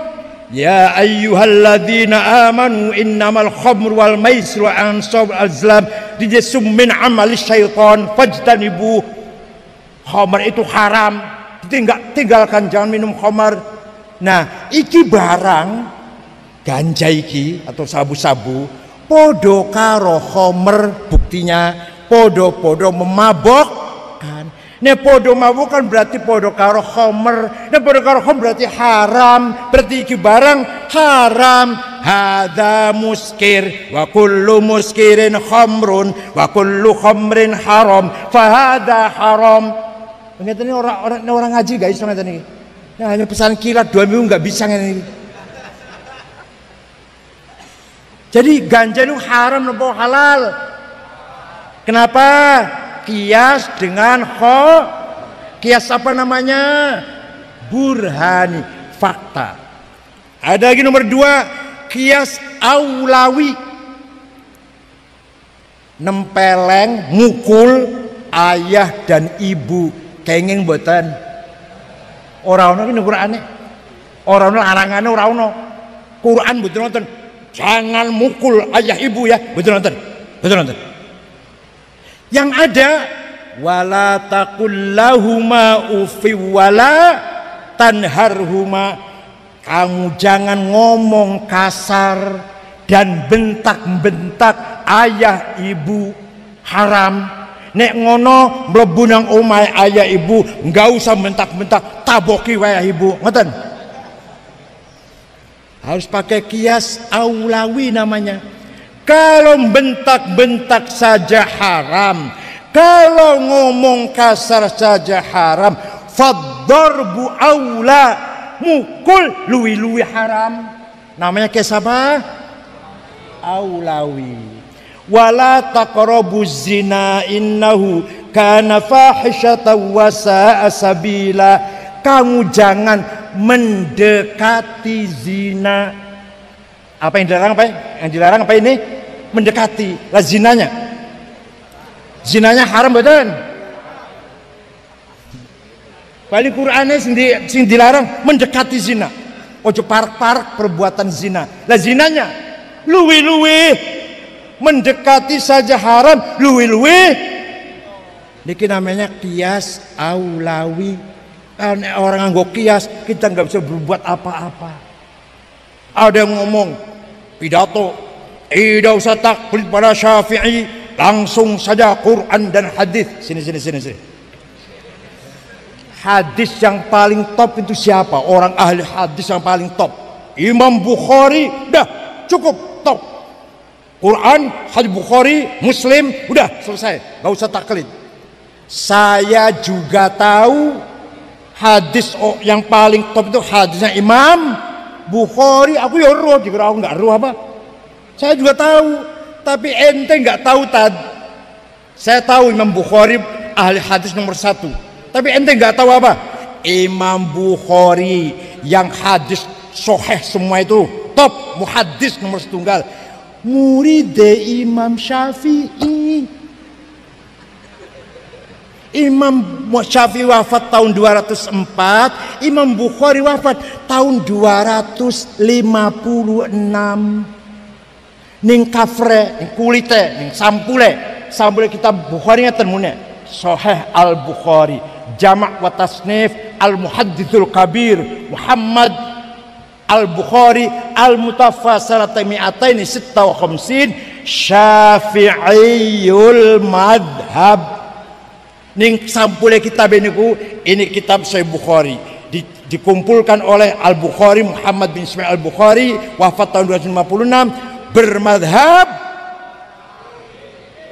Ya ayyuhalladzina amanu innamal khamru wal maisir wal ansab wal azlam rijsum min amali syaitan fajtanibu. Khamr itu haram. Tinggalkan, jangan minum khamr. Nah, iki barang ganja iki atau sabu-sabu podo karo khamr, buktinya podo-podo memabok. Nek podo mabuk kan berarti podo karo khamr. Nek podo karo khamr berarti haram. Berarti iki barang haram. Hadza muskir wa kullu muskirin khamrun wa kullu khamrin haram. Fa hadza haram. Ngeten orang ngaji guys ngeten iki. Nah, hanya pesan kilat 2 minggu enggak bisa ngene iki. Jadi ganja itu haram apa halal? Kenapa? Kias dengan kias apa namanya? Burhani, fakta. Ada lagi nomor 2, kias aulawi. Nempeleng, mukul ayah dan ibu. Kenging mboten. Ora ono iki Qur'ane. Ora ono larangane, ora ono. Quran mboten wonten. Jangan mukul ayah ibu ya, mboten wonten. Mboten wonten. Yang ada wala taqul lahuma uffi wala tanharhuma. Kamu jangan ngomong kasar dan bentak-bentak ayah ibu, haram. Nek ngono mlebu nang omahe ayah ibu enggak usah bentak-bentak, taboki wae ibu. Ngoten. Harus pakai kias aulawi namanya. Kalau bentak-bentak saja haram, kalau ngomong kasar saja haram, faddarbu aula, mukul luwi-luwi haram. Namanya kesapa? Aulawi. Wala taqrabuz zina innahu kana fahishatan wa sa'a sabila. Kamu jangan mendekati zina. Apa yang dilarang apa? Yang dilarang apa ini? Mendekati. Lah zinanya. Zinanya haram betul. Balik Qur'ane sing dilarang mendekati zina. Ojo park-park perbuatan zina. Lah zinanya luwi-luwi. Mendekati saja haram, luwi-luwi. Niki namanya kias aulawi. Orang nganggo kias kita nggak bisa berbuat apa-apa. Ada yang ngomong pidato, tidak usah taklid pada Syafi'i, langsung saja Quran dan hadis. Sini. hadis yang paling top itu siapa? Orang ahli hadis yang paling top Imam Bukhari. Udah cukup top. Quran, hadis Bukhari, Muslim, udah selesai, gak usah taklid. Saya juga tahu hadis yang paling top itu hadisnya Imam Bukhari. Aku ya roh, dikira aku nggak roh apa? Saya juga tahu, tapi ente nggak tahu tadi. Saya tahu Imam Bukhari ahli hadis nomor 1, tapi ente nggak tahu apa? Imam Bukhari yang hadis sahih semua itu top, muhaddis nomor 1, murid Imam Syafi'i. Imam Syafi'i wafat tahun 204, Imam Bukhari wafat tahun 256. Ning kafre, ning kulite, ning sampule kitab Bukhari ngeten mune. Sahih Al-Bukhari, Jama' wa Tasnif Al-Muhadditsul Kabir Muhammad Al-Bukhari Al-Mutawaffa sanata 256, Syafi'iyul madhab. Ning sampule kitab ini kitab Sahih Bukhari dikumpulkan oleh Al-Bukhari Muhammad bin Ismail Al-Bukhari wafat tahun 256, bermadhab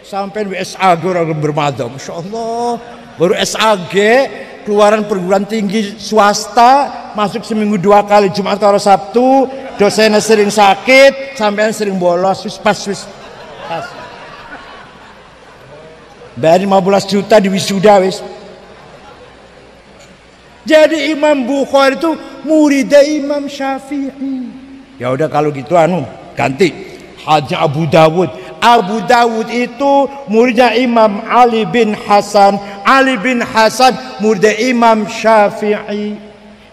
sampai SAG orang bermadhab. Masya Allah, baru SAG keluaran perguruan tinggi swasta, masuk seminggu 2 kali, Jumat atau Sabtu, dosennya sering sakit, sampean sering bolos, pas. Bayar 15 juta di wisuda wis. Jadi Imam Bukhari itu murid Imam Syafi'i. Ya udah kalau gitu ganti Haji Abu Dawud. Abu Dawud itu muridnya Imam Ali bin Hasan. Ali bin Hasan murid Imam Syafi'i.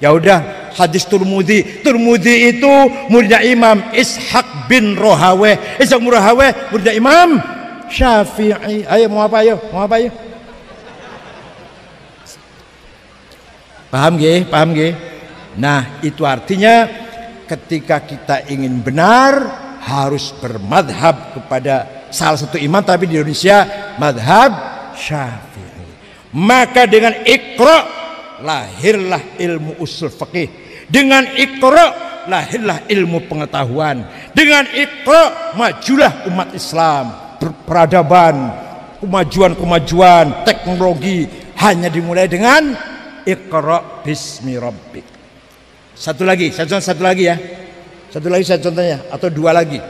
Ya udah hadis Turmudi. Turmudi itu muridnya Imam Ishaq bin Rahaweh. Ishaq bin Rahaweh muridnya Imam Syafi'i. Ayo mau apa ayo? Paham nggih? Nah, itu artinya ketika kita ingin benar harus bermadhab kepada salah satu imam, tapi di Indonesia madhab Syafi'i. Maka dengan Iqra lahirlah ilmu usul fikih. Dengan Iqra lahirlah ilmu pengetahuan. Dengan Iqra majulah umat Islam. Peradaban, kemajuan teknologi hanya dimulai dengan Iqra bismi rabbik. Satu lagi ya. Satu lagi saya contohnya, atau 2 lagi.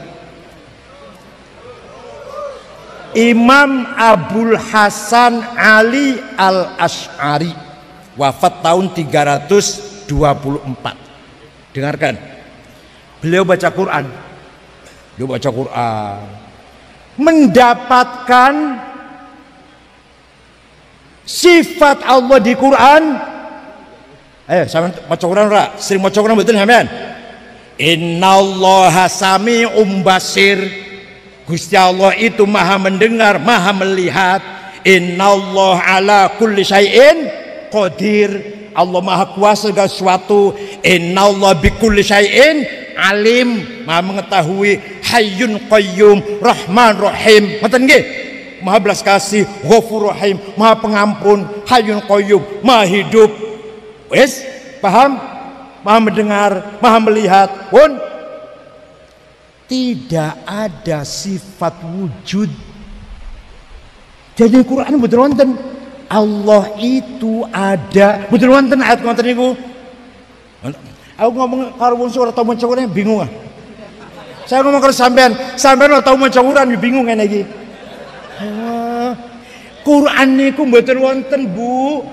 Imam Abul Hasan Ali Al-Asy'ari wafat tahun 324. Dengarkan. Beliau baca Quran. Mendapatkan sifat Allah di Quran. Ayo sama maca Quran ora? Sering maca Quran betul sampean? Innallaha sami'um basir. Gusti Allah itu maha mendengar, maha melihat. Innallaha ala kulli syai'in qadir. Allah maha kuasa segala sesuatu. Innallaha bikulli syai'in alim, maha mengetahui. Hayyun qayyum rahman rahim. Ngoten nggih? Maha belas kasih, ghafur rahim, maha pengampun, hayyun qayyum, maha hidup. Wes, paham? Maha mendengar, maha melihat. Pun tidak ada sifat wujud. Jadi Quran betul wonten Allah itu ada. Betul wonten ayat ngoten niku. Aku ngomong karo wong ora tau maca Quran bingung. Saya ngomong kalau sampean ora tau maca Quran bingung ngene iki. Quran niku mboten wonten, Bu.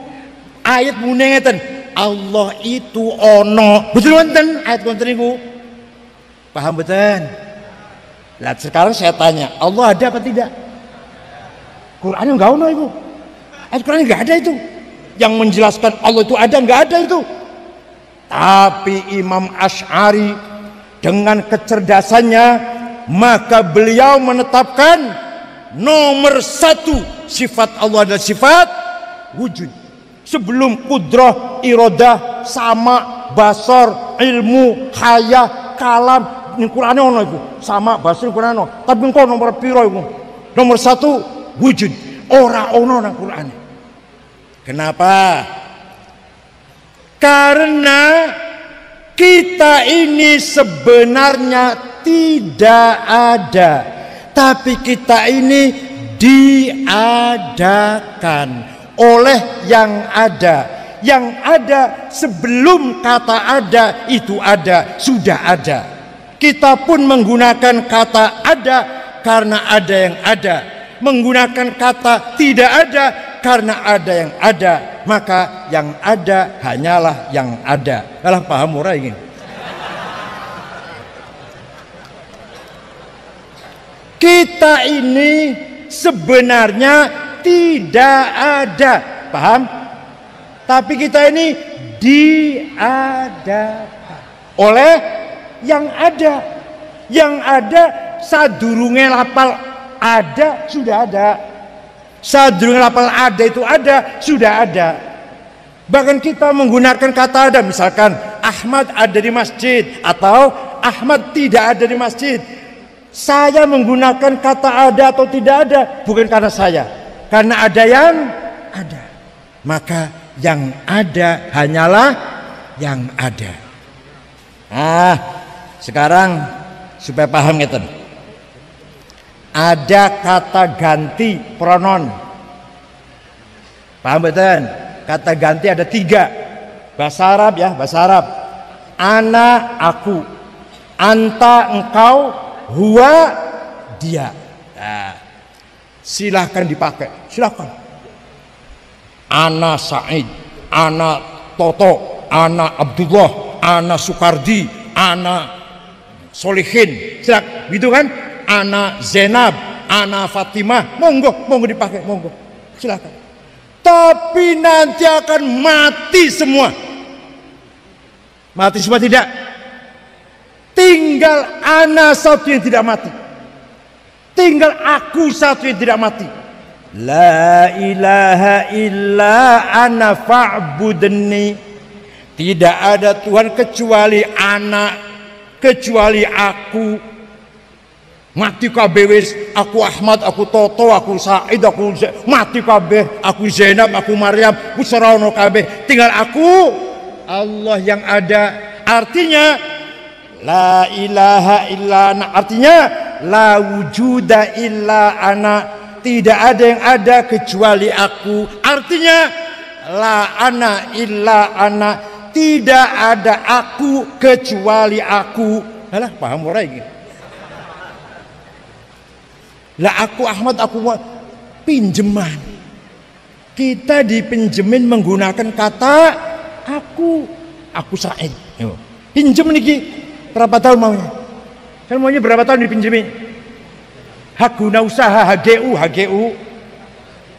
Ayat mune ngeten, Allah itu ono. Betul wonten ayat wonten niku. Paham betul? Lah sekarang saya tanya, Allah ada apa tidak? Quran enggak ono itu. Ayat Quran enggak ada itu. Yang menjelaskan Allah itu ada, enggak ada itu. Tapi Imam Asy'ari dengan kecerdasannya, maka beliau menetapkan nomor 1 sifat Allah adalah sifat wujud. Sebelum kudrah, iradah, sama, basar, ilmu, haya, kalam, ning Qur'ane ono iku. Sama, basar Qur'ane ono. Tapi engko nomor piro iku? Nomor 1 wujud. Ora ono nang Qur'ane. Kenapa? Karena kita ini sebenarnya tidak ada, tapi kita ini diadakan oleh yang ada. Yang ada sebelum kata ada itu ada, sudah ada. Kita pun menggunakan kata ada karena ada yang ada, menggunakan kata tidak ada karena ada yang ada. Maka yang ada hanyalah yang ada. Alah, paham ora ini? Kita ini sebenarnya tidak ada, paham? Tapi kita ini diadakan oleh yang ada. Yang ada sadurunge lapal ada, sudah ada. Sadurunge lapal ada itu ada, sudah ada. Bahkan kita menggunakan kata ada, misalkan Ahmad ada di masjid atau Ahmad tidak ada di masjid. Saya menggunakan kata ada atau tidak ada bukan karena saya, karena ada yang ada. Maka yang ada hanyalah yang ada. Sekarang supaya paham gitu. Ada kata ganti pronoun. Paham betul? Kata ganti ada 3. Bahasa Arab ya, bahasa Arab. Ana, aku. Anta, engkau. Huwa, dia. Silahkan dipakai, silahkan. Ana Said, ana Toto, ana Abdullah, ana Sukardi, ana Solihin, silakan, gitu kan? Ana Zainab, ana Fatimah, monggo dipakai, monggo, silakan. Tapi nanti akan mati semua. Mati semua tidak? Tinggal ana satu yang tidak mati. Tinggal aku satu yang tidak mati. La ilaha illa ana fa'budni. Tidak ada Tuhan kecuali anak, kecuali aku. Mati kabeh wis, aku Ahmad, aku Toto, aku Said, aku mati kabeh, aku Zainab, aku Maryam, wis ora ono kabeh. Tinggal aku, Allah yang ada. Artinya la ilaha illa ana, artinya la wujuda illa ana. Tidak ada yang ada kecuali aku. Artinya la ana illa ana. Tidak ada aku kecuali aku. Alah, paham ora iki? Lah aku Ahmad, aku pinjeman. Kita dipinjemin menggunakan kata aku. Aku Said. Pinjem niki berapa tahun maunya? Kan maunya berapa tahun dipinjemin? Hak guna usaha, HGU.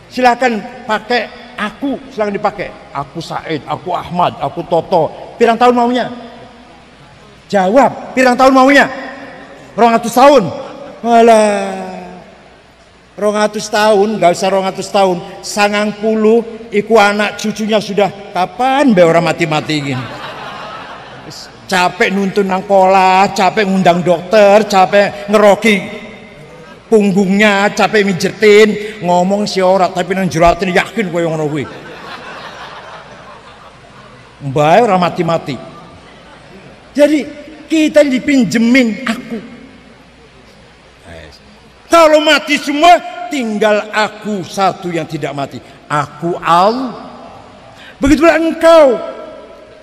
Silakan pakai aku, silakan dipakai. Aku Said, aku Ahmad, aku Toto. Pirang tahun maunya? Jawab, pirang tahun maunya? 200 tahun. Walah. 200 tahun, enggak usah 200 tahun. 90 iku anak cucunya sudah kapan be ora mati-mati gini. Capek nuntun nang kolah, capek ngundang dokter, capek ngeroki punggungnya, capek mijetin, ngomong si ora tapi nang jeratin yakin kowe ngono kuwi. Mbae ora mati-mati. Jadi kita dipinjemin aku. Kalau mati semua tinggal aku satu yang tidak mati. Aku Allah. Begitulah engkau.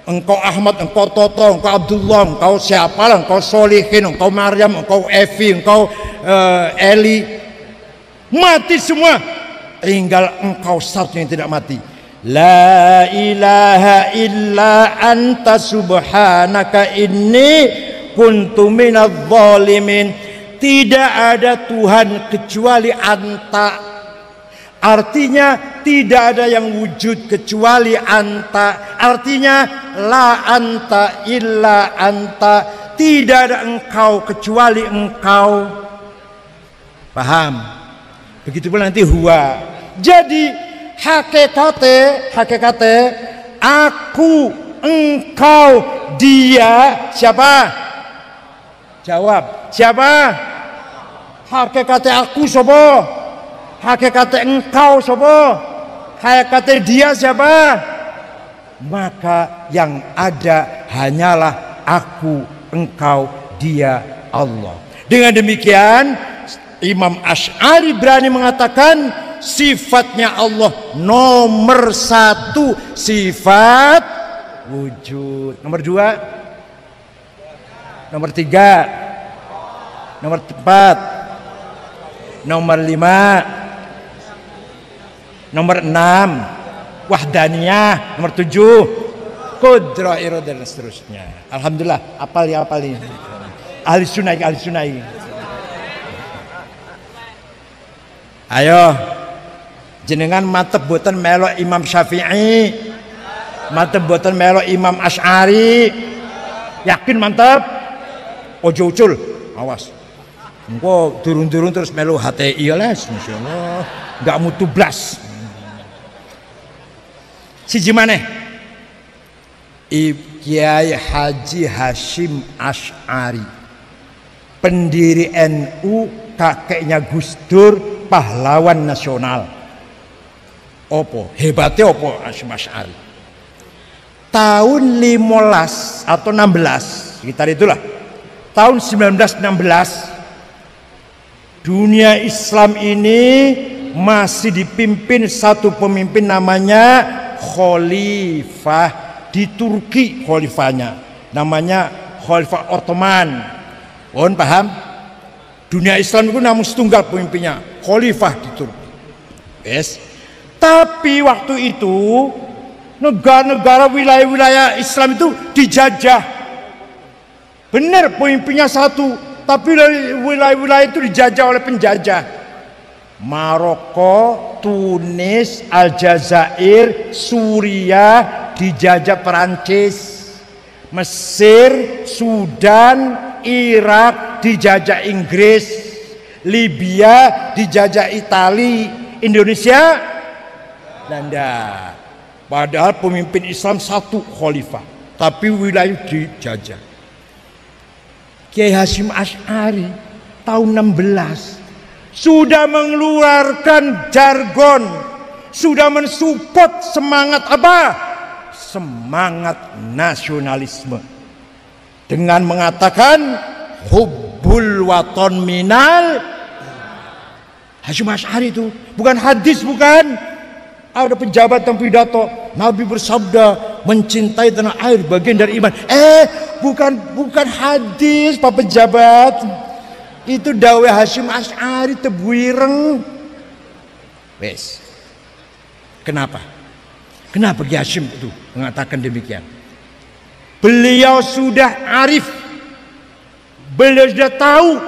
Engkau Ahmad, engkau Toto, engkau Abdullah, engkau siapalah, engkau Solihin, engkau Maryam, engkau Evi, engkau Eli. Mati semua. Tinggal engkau satu yang tidak mati. La ilaha illa anta subhanaka inni kuntu minadz zalimin. Tidak ada Tuhan kecuali anta. Artinya tidak ada yang wujud kecuali anta. Artinya la anta illa anta. Tidak ada engkau kecuali engkau. Paham? Begitu pula nanti huwa. Jadi hakikate aku, engkau, dia, siapa? Jawab, siapa? Hakikate aku sapa? Hakikate engkau sapa? Hakikate dia siapa? maka yang ada hanyalah aku, engkau, dia, Allah. Dengan demikian Imam Asy'ari berani mengatakan sifatnya Allah nomor satu, sifat wujud. Nomor dua, nomor tiga, nomor empat, nomor lima, nomor enam, wahdaniyah. Nomor tujuh, qudrah, iradah, dan seterusnya. Alhamdulillah, apal ini. Ahli sunai. Ayo, jenengan mantep boten melo Imam Syafi'i, mantep boten melo Imam Asy'ari. Yakin mantep? Ojo ucul, awas. Engko turun-turun terus melo HTI les, insyaallah enggak mutu blas. Siji maneh, Kiai Haji Hasyim Asy'ari, pendiri NU, kakeknya Gus Dur, pahlawan nasional. Opo hebatnya opo Hasyim Asy'ari? Tahun 15 atau 16 sekitar itulah, tahun 1916, dunia Islam ini masih dipimpin satu pemimpin namanya Khalifah di Turki. Khalifahnya namanya Khalifah Ottoman. Mohon paham, dunia Islam itu namun setunggal pemimpinnya, Khalifah di Turki. Yes. Tapi waktu itu negara-negara, wilayah-wilayah Islam itu dijajah. Benar pemimpinnya satu, tapi wilayah-wilayah itu dijajah oleh penjajah. Maroko, Tunis, Aljazair, Suriah dijajah Perancis. Mesir, Sudan, Irak dijajah Inggris. Libya dijajah Itali. Indonesia Belanda. Padahal pemimpin Islam satu, khalifah, tapi wilayah dijajah. Kiai Hasyim Asy'ari tahun 16 sudah mengeluarkan jargon, sudah mensupport semangat apa? Semangat nasionalisme dengan mengatakan hubbul waton minal. Hasyim Asy'ari itu bukan hadis, bukan. Ada pejabat yang pidato, Nabi bersabda mencintai tanah air bagian dari iman. Bukan hadis Pak pejabat. Itu dawuh Hasyim Asy'ari tebuireng. Wes. Kenapa Kiai Hasyim itu mengatakan demikian? Beliau sudah arif. Beliau sudah tahu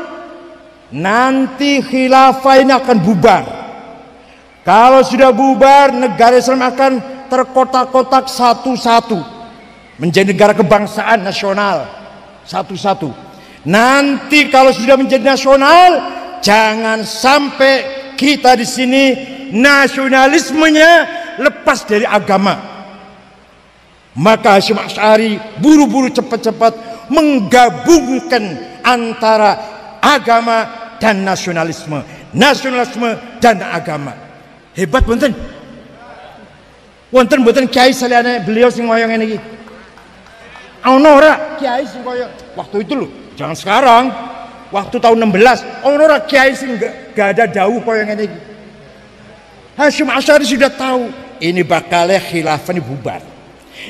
nanti khilafah ini akan bubar. Kalau sudah bubar, negara Islam akan terkotak-kotak satu-satu menjadi negara kebangsaan nasional satu-satu. Nanti kalau sudah menjadi nasional, jangan sampai kita di sini nasionalismenya lepas dari agama. Maka Hasyim Asy'ari buru-buru cepat-cepat menggabungkan antara agama dan nasionalisme dan agama. Hebat wonten. Wonten mboten kiai saliyane beliau sing koyo ngene iki? Ono ora kiai sing koyo waktu itu lho, jangan sekarang. Waktu tahun 16, ono ora kiai sing gak ada dawuh koyo ngene iki. Hasyim Asy'ari sudah tahu ini bakalnya khilafah ini bubar.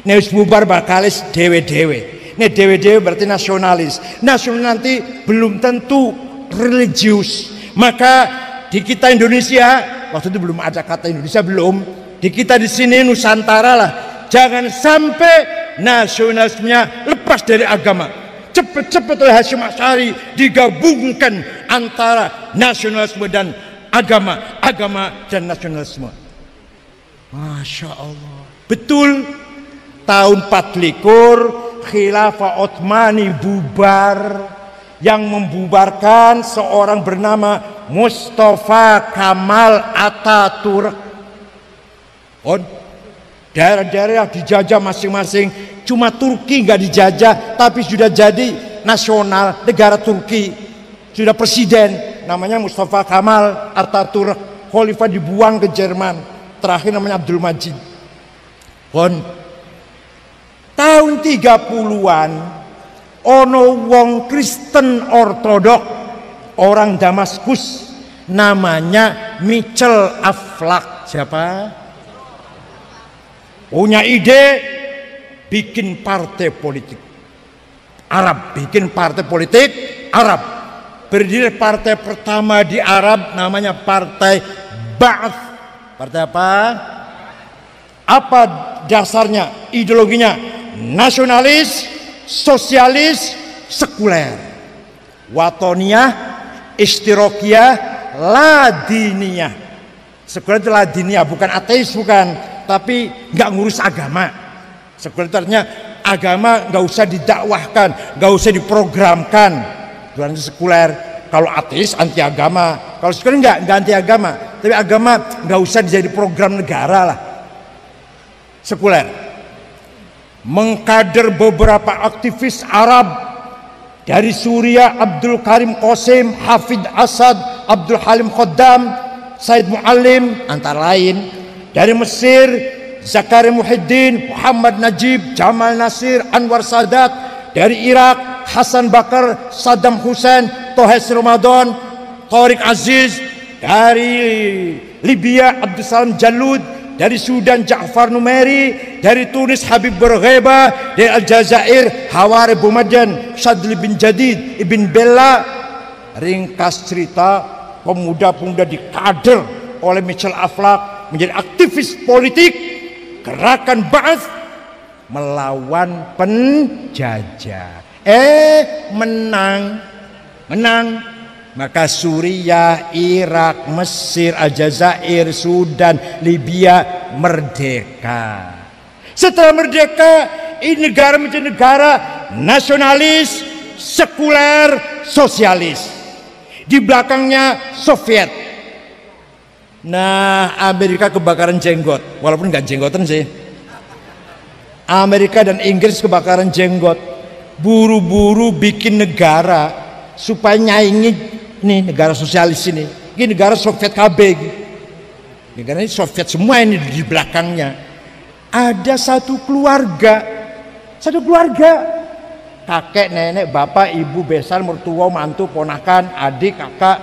Nek wis bubar bakalnya dewe-dewe. Nek dewe-dewe berarti nasionalis. Nasional nanti belum tentu religius. Maka di kita Indonesia, waktu itu belum ada kata Indonesia, belum. Di kita di sini Nusantara lah, jangan sampai nasionalismenya lepas dari agama. Cepat-cepat oleh Hasyim Asy'ari digabungkan antara nasionalisme dan agama dan nasionalisme. Masya Allah. Betul, tahun 24 Khilafah Utsmani bubar. Yang membubarkan seorang bernama Mustafa Kamal Ataturk. Daerah-daerah dijajah masing-masing. Cuma Turki nggak dijajah, tapi sudah jadi nasional negara Turki. Sudah presiden, namanya Mustafa Kamal Ataturk. Khalifah dibuang ke Jerman. Terakhir namanya Abdul Majid. tahun 30-an ono wong Kristen Ortodok orang Damaskus namanya Michel Aflaq. Siapa? Punya ide bikin partai politik Arab, bikin partai politik Arab. Berdiri partai pertama di Arab namanya Partai Ba'ath. Partai apa? Apa dasarnya? Ideologinya nasionalis, sosialis, sekuler. Watoniyah, Ishtirokiyah, Ladiniyah. Sekuler itu Ladiniyah, bukan ateis, bukan, tapi nggak ngurus agama. Sekuler itu artinya agama nggak usah didakwahkan, nggak usah diprogramkan. Itu sekuler. Kalau ateis anti agama, kalau sekuler nggak anti agama, tapi agama nggak usah jadi program negara lah. Sekuler. Mengkader beberapa aktivis Arab dari Suriah, Abdul Karim Qasim, Hafid Asad, Abdul Halim Khaddam, Said Muallim, antara lain. Dari Mesir, Zakaria Muhyiddin, Muhammad Najib, Jamal Nasir, Anwar Sadat. Dari Irak, Hasan Bakar, Saddam Hussein, Tohes Ramadan, Tariq Aziz. Dari Libya, Abdul Salam Jalud. Dari Sudan, Ja'far Numeri. Dari Tunis, Habib Bourguiba. Dari Aljazair, Hawari Boumediene, Shadli bin Jadid, Ibn Bella. Ringkas cerita, pemuda-pemuda dikader oleh Michel Aflaq menjadi aktivis politik gerakan Ba'ath melawan penjajah. Menang. Maka Suriah, Irak, Mesir, Aljazair, Sudan, Libya merdeka. Setelah merdeka, ini negara menjadi negara nasionalis, sekuler, sosialis. Di belakangnya Soviet. Nah, Amerika kebakaran jenggot, walaupun nggak jenggotan sih. Amerika dan Inggris kebakaran jenggot, buru-buru bikin negara supaya nyaingi nih negara sosialis ini. Ini negara Soviet KB. Negara ini Soviet semua ini di belakangnya. Ada satu keluarga, kakek, nenek, bapak, ibu, besan, mertua, mantu, ponakan, adik, kakak,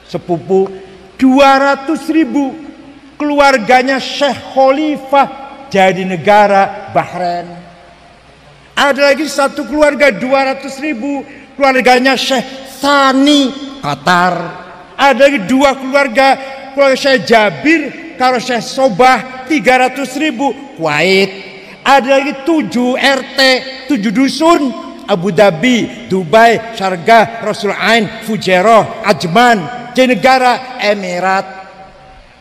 sepupu, 200.000 keluarganya Syekh Khalifah jadi negara Bahrain. Ada lagi satu keluarga 200.000 keluarganya Syekh Thani Qatar. Ada lagi 2 keluarga Syekh Jabir karo Syekh Sobah 300.000 Kuwait. Ada lagi 7 RT, 7 dusun Abu Dhabi, Dubai, Sharjah, Rasul Ain, Fujairah, Ajman, di negara Emirat.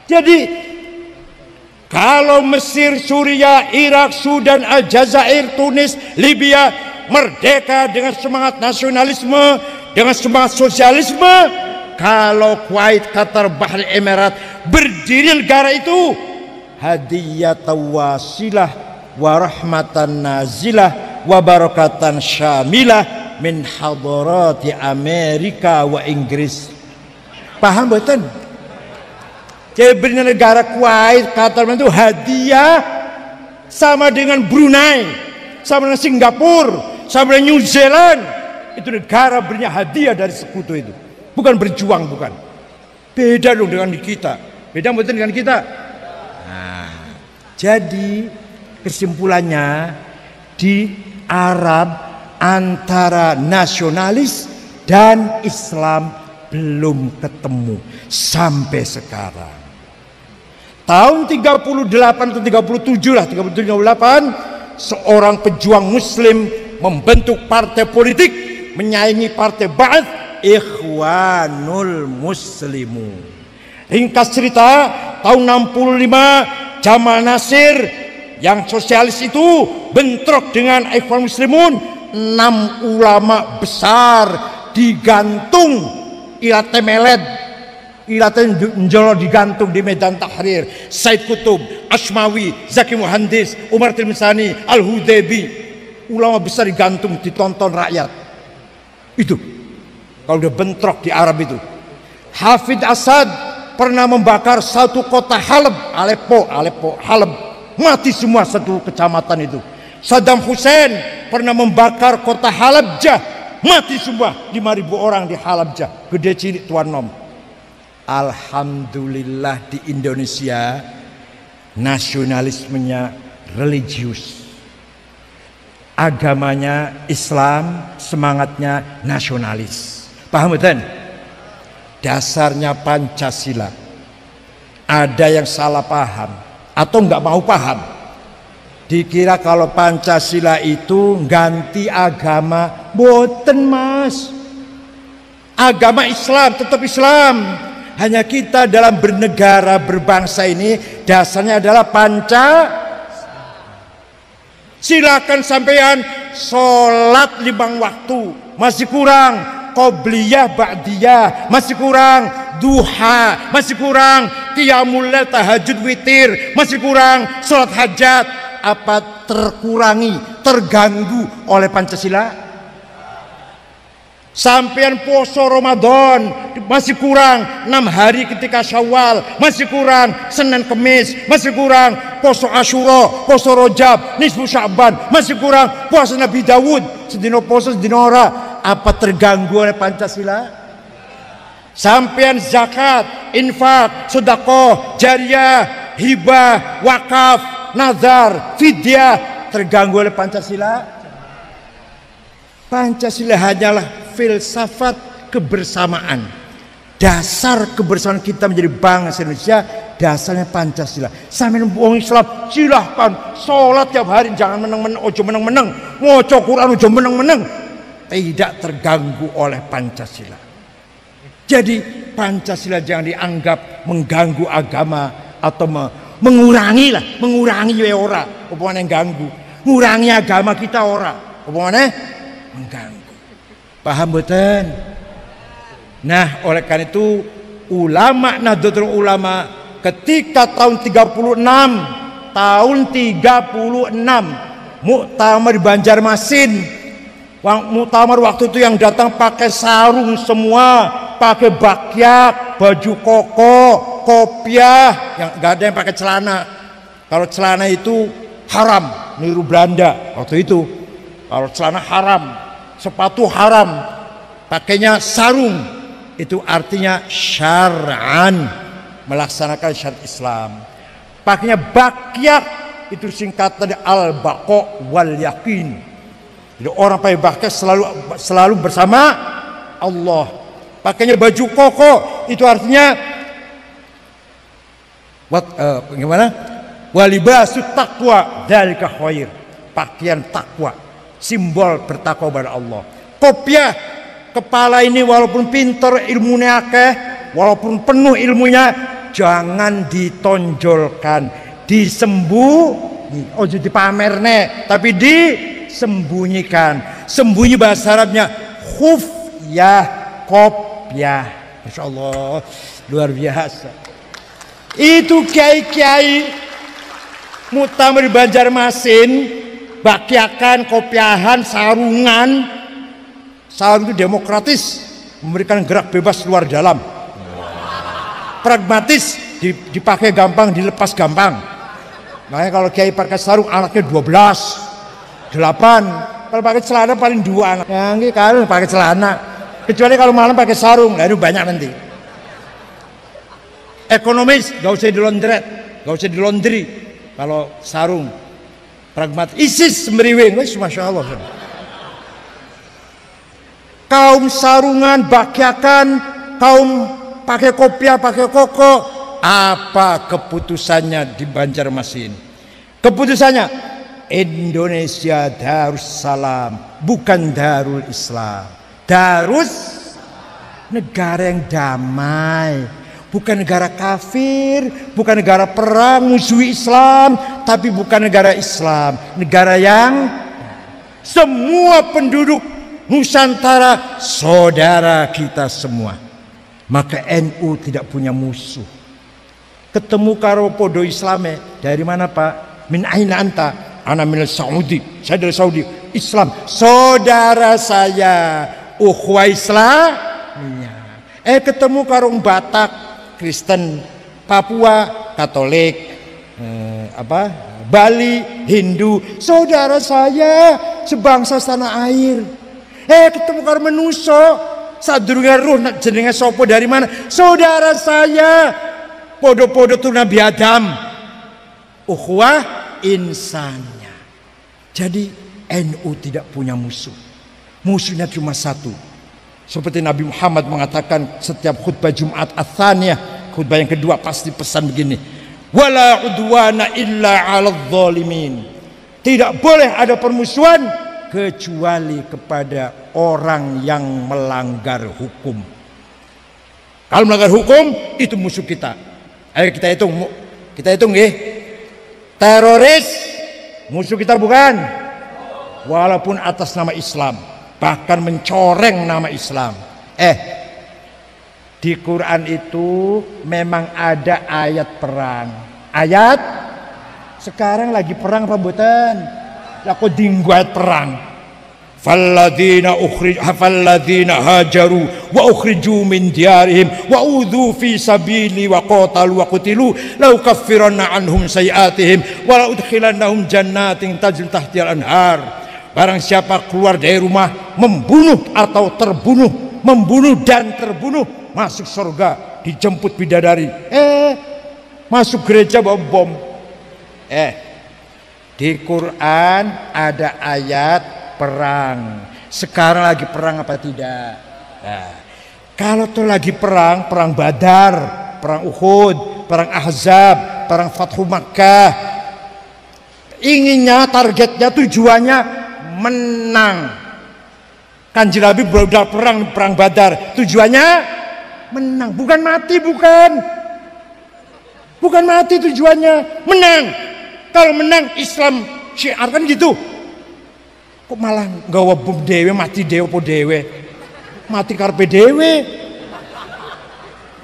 Jadi kalau Mesir, Suriah, Irak, Sudan, Aljazair, Tunis, Libya merdeka dengan semangat nasionalisme, dengan semangat sosialisme, kalau Kuwait, Qatar, Bahrain, Emirat berdiri negara itu hadiyatan wasilah wa rahmatan nazilah wa barakatan syamilah min hadarati Amerika wa Inggris. Paham betul? Jadi beri negara Kuwait, Qatar itu hadiah sama dengan Brunei, sama dengan Singapura, sama dengan New Zealand. Itu negara berinya hadiah dari sekutu itu. Bukan berjuang, bukan. Beda dong dengan kita. Beda betul dengan kita. Nah, jadi kesimpulannya di Arab antara nasionalis dan Islam belum ketemu sampai sekarang. Tahun 38 atau 37 lah, 37-38, seorang pejuang muslim membentuk partai politik menyaingi partai Ba'ath, Ikhwanul Muslimun. Ringkas cerita, tahun 65 Jamal Nasir yang sosialis itu bentrok dengan Ikhwanul Muslimun. 6 ulama besar digantung Ilate Meled, Ilate Njolo digantung di Medan Tahrir. Said Qutb, Ashmawi, Zaki Muhandis, Umar Tilmisani, Al-Hudaybi, ulama besar digantung, ditonton rakyat. Itu kalau udah bentrok di Arab itu. Hafid Asad pernah membakar satu kota Halab, Haleb, mati semua satu kecamatan itu. Saddam Hussein pernah membakar kota Halabja, mati semua 5.000 orang di Halabja, gede cilik tuan nom. Alhamdulillah di Indonesia nasionalismenya religius, agamanya Islam, semangatnya nasionalis. Paham betul? Dasarnya Pancasila. Ada yang salah paham atau nggak mau paham, dikira kalau Pancasila itu ganti agama. Boten mas, agama Islam tetap Islam. Hanya kita dalam bernegara berbangsa ini dasarnya adalah silakan sampean sholat 5 waktu masih kurang, qobliyah ba'diyah masih kurang, duha masih kurang, qiyamul lail tahajud witir masih kurang, sholat hajat. Apa terkurangi, terganggu oleh Pancasila? Sampean poso Ramadan masih kurang, 6 hari ketika Syawal masih kurang, Senin Kemis masih kurang, poso Asyura, poso Rajab, nisfu Sya'ban masih kurang, puasa Nabi Dawud sedino poso sedino ora. Apa terganggu oleh Pancasila? Sampean zakat, infak, sedekah, jariyah, hibah, wakaf, nazar, fidyah terganggu oleh Pancasila? Pancasila hanyalah filsafat kebersamaan. Dasar kebersamaan kita menjadi bangsa Indonesia dasarnya Pancasila. Sampeyan wong Islam silahkan sholat tiap hari, jangan meneng-meneng, ojo meneng-meneng, maca Quran ojo meneng-meneng, tidak terganggu oleh Pancasila. Jadi Pancasila jangan dianggap mengganggu agama atau mengurangi ya ora, apa yang ganggu, ngurangi agama kita ora, apa mengganggu. Paham betul? Nah, oleh karena itu ulama Nahdlatul Ulama ketika tahun 36 muktamar di Banjarmasin, muktamar waktu itu yang datang pakai sarung semua, pakai bakyak, baju koko, kopiah, yang nggak ada yang pakai celana. Kalau celana itu haram, niru Belanda waktu itu. Kalau celana haram, sepatu haram, pakainya sarung, itu artinya syar'an, melaksanakan syariat Islam. Pakainya bakyak, itu singkatan dari al-baqa wal yakin. Jadi orang pakai bakyak selalu bersama Allah. Pakainya baju koko, itu artinya bagaimana? Walibasut taqwa dzalika khair. Pakaian takwa, simbol bertakwa kepada Allah. Kopiah, kepala ini walaupun pinter ilmunya akeh, walaupun penuh ilmunya, jangan ditonjolkan, ojo dipamerne, tapi disembunyikan. Sembunyi bahasa Arabnya khufyah, kopiah. Masya Allah, luar biasa. Itu kiai-kiai muktamar di Banjarmasin, bakyakan, kopiahan, sarungan. Sarung itu demokratis, memberikan gerak bebas luar dalam. Pragmatis, dipakai gampang, dilepas gampang. Makanya kalau kiai pakai sarung anaknya 12, 8. Kalau pakai celana paling 2 anak. Yang kalau pakai celana, kecuali kalau malam pakai sarung, lalu banyak nanti. Ekonomis, gak usah dilondret, gak usah dilondri. Kalau sarung, pragmatis, ISIS semeriwing, masya Allah. Kaum sarungan, bakyakan, kaum pakai kopiah, pakai koko, apa keputusannya di Banjarmasin? Keputusannya Indonesia Darussalam, bukan Darul Islam. Darus, negara yang damai, bukan negara kafir, bukan negara perang musuhi Islam, tapi bukan negara Islam, negara yang semua penduduk Nusantara saudara kita semua. Maka NU tidak punya musuh. Ketemu karo podo Islame, dari mana Pak? Min aina anta? Ana min Saudi. Saya dari Saudi. Islam, saudara saya, ukhuwah Islamiyah. Ketemu karo Batak, Kristen, Papua, Katolik, Bali, Hindu, saudara saya sebangsa tanah air. Ketemu karo manusa, sadurunge ruh jenenge sapa dari mana? Saudara saya. Podo-podo tuh Nabi Adam. Ukhuwah insannya. Jadi NU tidak punya musuh. Musuhnya cuma satu. Seperti Nabi Muhammad mengatakan setiap khutbah Jumat ats-tsaniyah, khutbah yang kedua pasti pesan begini. Wala udwana illa 'alal zalimin. Tidak boleh ada permusuhan kecuali kepada orang yang melanggar hukum. Kalau melanggar hukum itu musuh kita. Ayo kita hitung. Kita hitung nggih. Teroris musuh kita bukan? Walaupun atas nama Islam, bahkan mencoreng nama Islam. Di Quran itu memang ada ayat perang. Ayat sekarang lagi perang apa mboten? Lah kok dinggo ayat perang. Falladzina hajaru wa ukhriju min diyarihim wa udzu fi sabili wa qatalu wa qutilu la ukaffiranna anhum sayiatihim wa la udkhilannahum jannatin tajri tahtihal anhar. Barang siapa keluar dari rumah membunuh atau terbunuh, membunuh dan terbunuh, masuk surga, dijemput bidadari. Masuk gereja bawa bom. Di Quran ada ayat perang. Sekarang lagi perang apa tidak? Kalau tuh lagi perang, perang Badar, perang Uhud, perang Ahzab, perang Fathu Makkah, inginnya, targetnya, tujuannya menang. Kanjeng Nabi udah perang Badar, tujuannya menang, bukan mati, bukan mati tujuannya, menang. Kalau menang Islam syiar kan gitu. Kok malah nggawa bom dewe, mati dewe po dewe, mati karpe dewe.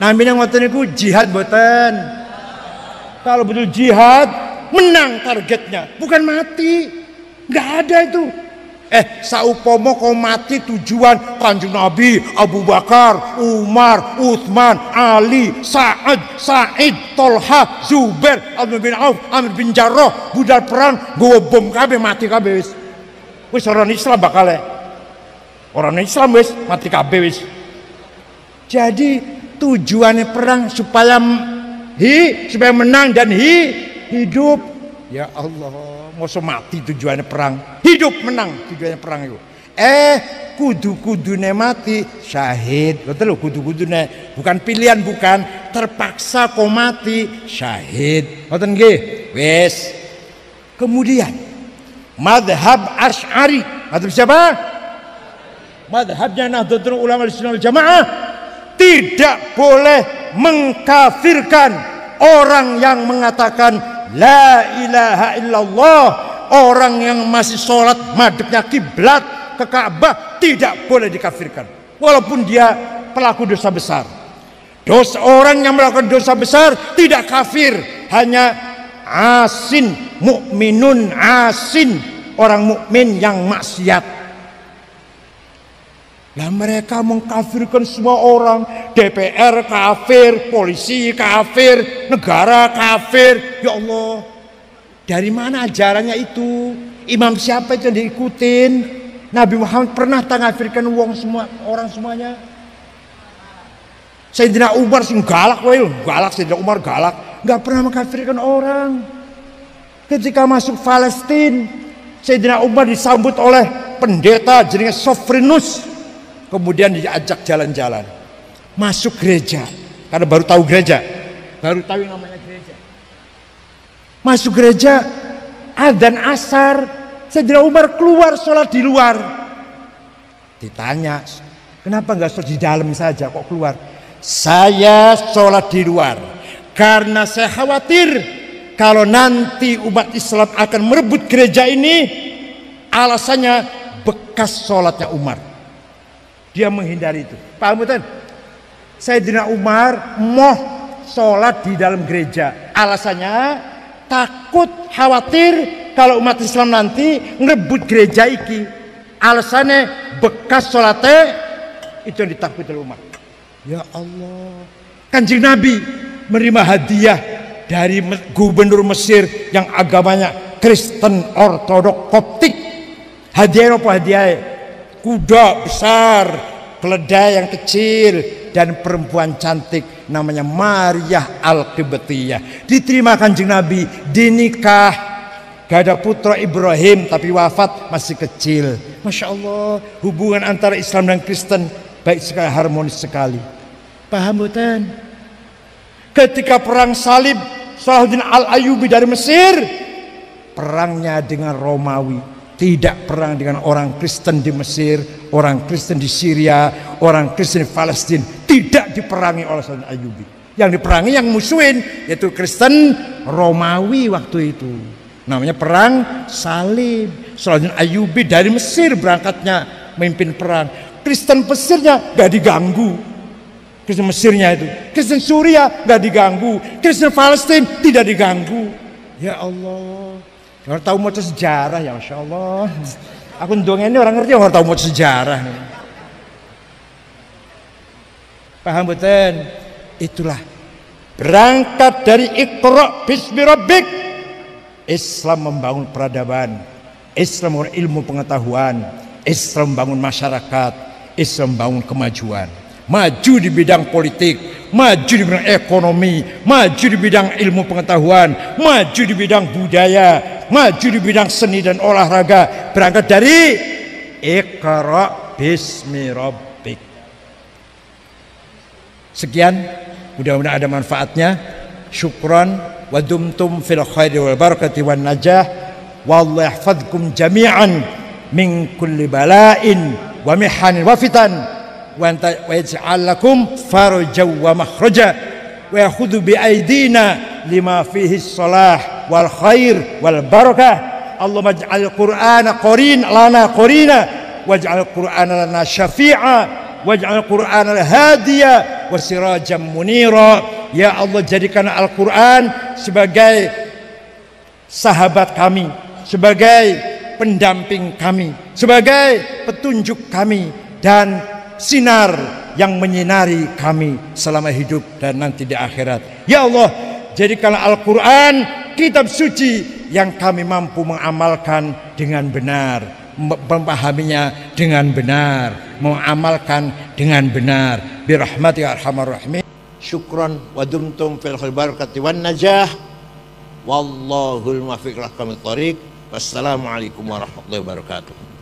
Namanya ngoten niku jihad boten. Kalau betul jihad menang targetnya, bukan mati. Nggak ada itu. Saupomo kau mati tujuan Kanjeng Nabi, Abu Bakar, Umar, Utsman, Ali, Sa'id, Tolha, Zubair, Amr bin Auf, Amr bin Jarrah, budal perang, gowo bom kabeh mati kabeh wis orang Islam bakal orang Islam wis mati kabeh wis. Jadi tujuannya perang supaya menang dan hidup. Ya Allah. Masa mati tujuannya perang, hidup menang tujuannya perang itu. Kudu-kudune mati syahid. Betul loh, kudu-kudune bukan pilihan, bukan terpaksa kau mati syahid. Ngoten nggih. Wes. Kemudian madhab Asy'ari. Madhab siapa? Madhabnya Nahdlatul Ulama Ahlussunnah wal Jamaah. Tidak boleh mengkafirkan orang yang mengatakan la ilaha illallah. Orang yang masih sholat madepnya kiblat ke Ka'bah tidak boleh dikafirkan, walaupun dia pelaku dosa besar. Orang yang melakukan dosa besar tidak kafir, hanya asin, mukminun asin, orang mukmin yang maksiat. Nah mereka mengkafirkan semua orang. DPR kafir, polisi kafir, negara kafir. Ya Allah, dari mana ajarannya itu? Imam siapa itu yang diikutin? Nabi Muhammad pernah mengkafirkan orang semuanya? Sayyidina Umar sing galak, Sayyidina Umar galak, nggak pernah mengkafirkan orang. Ketika masuk Palestina, Sayyidina Umar disambut oleh pendeta jenenge Sofrinus. Kemudian diajak jalan-jalan, masuk gereja, karena baru tahu gereja, baru tahu yang namanya gereja. Masuk gereja, adzan asar, Sayyidina Umar keluar sholat di luar. Ditanya, kenapa nggak sholat di dalam saja, kok keluar? Saya sholat di luar karena saya khawatir kalau nanti umat Islam akan merebut gereja ini. Alasannya bekas sholatnya Umar. Dia menghindari itu. Paham betul? Sayyidina Umar mau sholat di dalam gereja. Alasannya takut, khawatir kalau umat Islam nanti ngerebut gereja iki. Alasannya bekas sholatnya itu yang ditakuti oleh Umar. Ya Allah. Kanjeng Nabi menerima hadiah dari gubernur Mesir yang agamanya Kristen Ortodok Koptik. Hadiah apa hadiah? Kuda besar, keledai yang kecil, dan perempuan cantik namanya Maria Al-Qibtiyah. Diterima Kanjeng Nabi, dinikah, gak ada putra Ibrahim tapi wafat masih kecil. Masya Allah, hubungan antara Islam dan Kristen baik sekali, harmonis sekali. Paham bukan? Ketika perang salib Salahuddin Al-Ayyubi dari Mesir, perangnya dengan Romawi. Tidak perang dengan orang Kristen di Mesir, orang Kristen di Syria, orang Kristen di Palestina. Tidak diperangi oleh Salahuddin Ayyubi. Yang diperangi yang musuhin, yaitu Kristen Romawi waktu itu. Namanya perang salib. Salahuddin Ayyubi dari Mesir berangkatnya memimpin perang. Kristen Mesirnya gak diganggu. Kristen Mesirnya itu. Kristen Suria gak diganggu. Kristen Palestina tidak diganggu. Ya Allah. Orang tahu mau sejarah ya, Masya Allah. Aku dongeng ini orang ngerti, orang tahu mau sejarah. Paham betul? Itulah berangkat dari Iqra bismi rabbik. Islam membangun peradaban, Islam membangun ilmu pengetahuan, Islam membangun masyarakat, Islam membangun kemajuan. Maju di bidang politik, maju di bidang ekonomi, maju di bidang ilmu pengetahuan, maju di bidang budaya, maju di bidang seni dan olahraga. Berangkat dari Iqra bismi rabbik. Sekian, mudah-mudahan ada manfaatnya. Syukran wa dumtum fil khairi wal barakati wan najah. Wallahu yahfazkum jami'an min kulli bala'in wa mihanin wa fitan. Wa yaj'al lakum farajan wa makhraja wa yakhudhu bi aidina lima fihi salah wal khair wal barakah. Allahumma ij'al Qur'ana qarin lana qarina waj'al Qur'ana lana syafi'a waj'al Qur'ana hadiya wa sirajan munira. Ya Allah, jadikan Al-Qur'an sebagai sahabat kami, sebagai pendamping kami, sebagai petunjuk kami, dan sinar yang menyinari kami selama hidup dan nanti di akhirat. Ya Allah, jadikanlah Al-Quran kitab suci yang kami mampu mengamalkan dengan benar, memahaminya dengan benar, mengamalkan dengan benar. Birahmati arhamar rahimin. Syukran wa dumtum fil barakati wan najah. Wallahul muwaffiq ila aqwamit thoriq. Wassalamualaikum warahmatullahi wabarakatuh.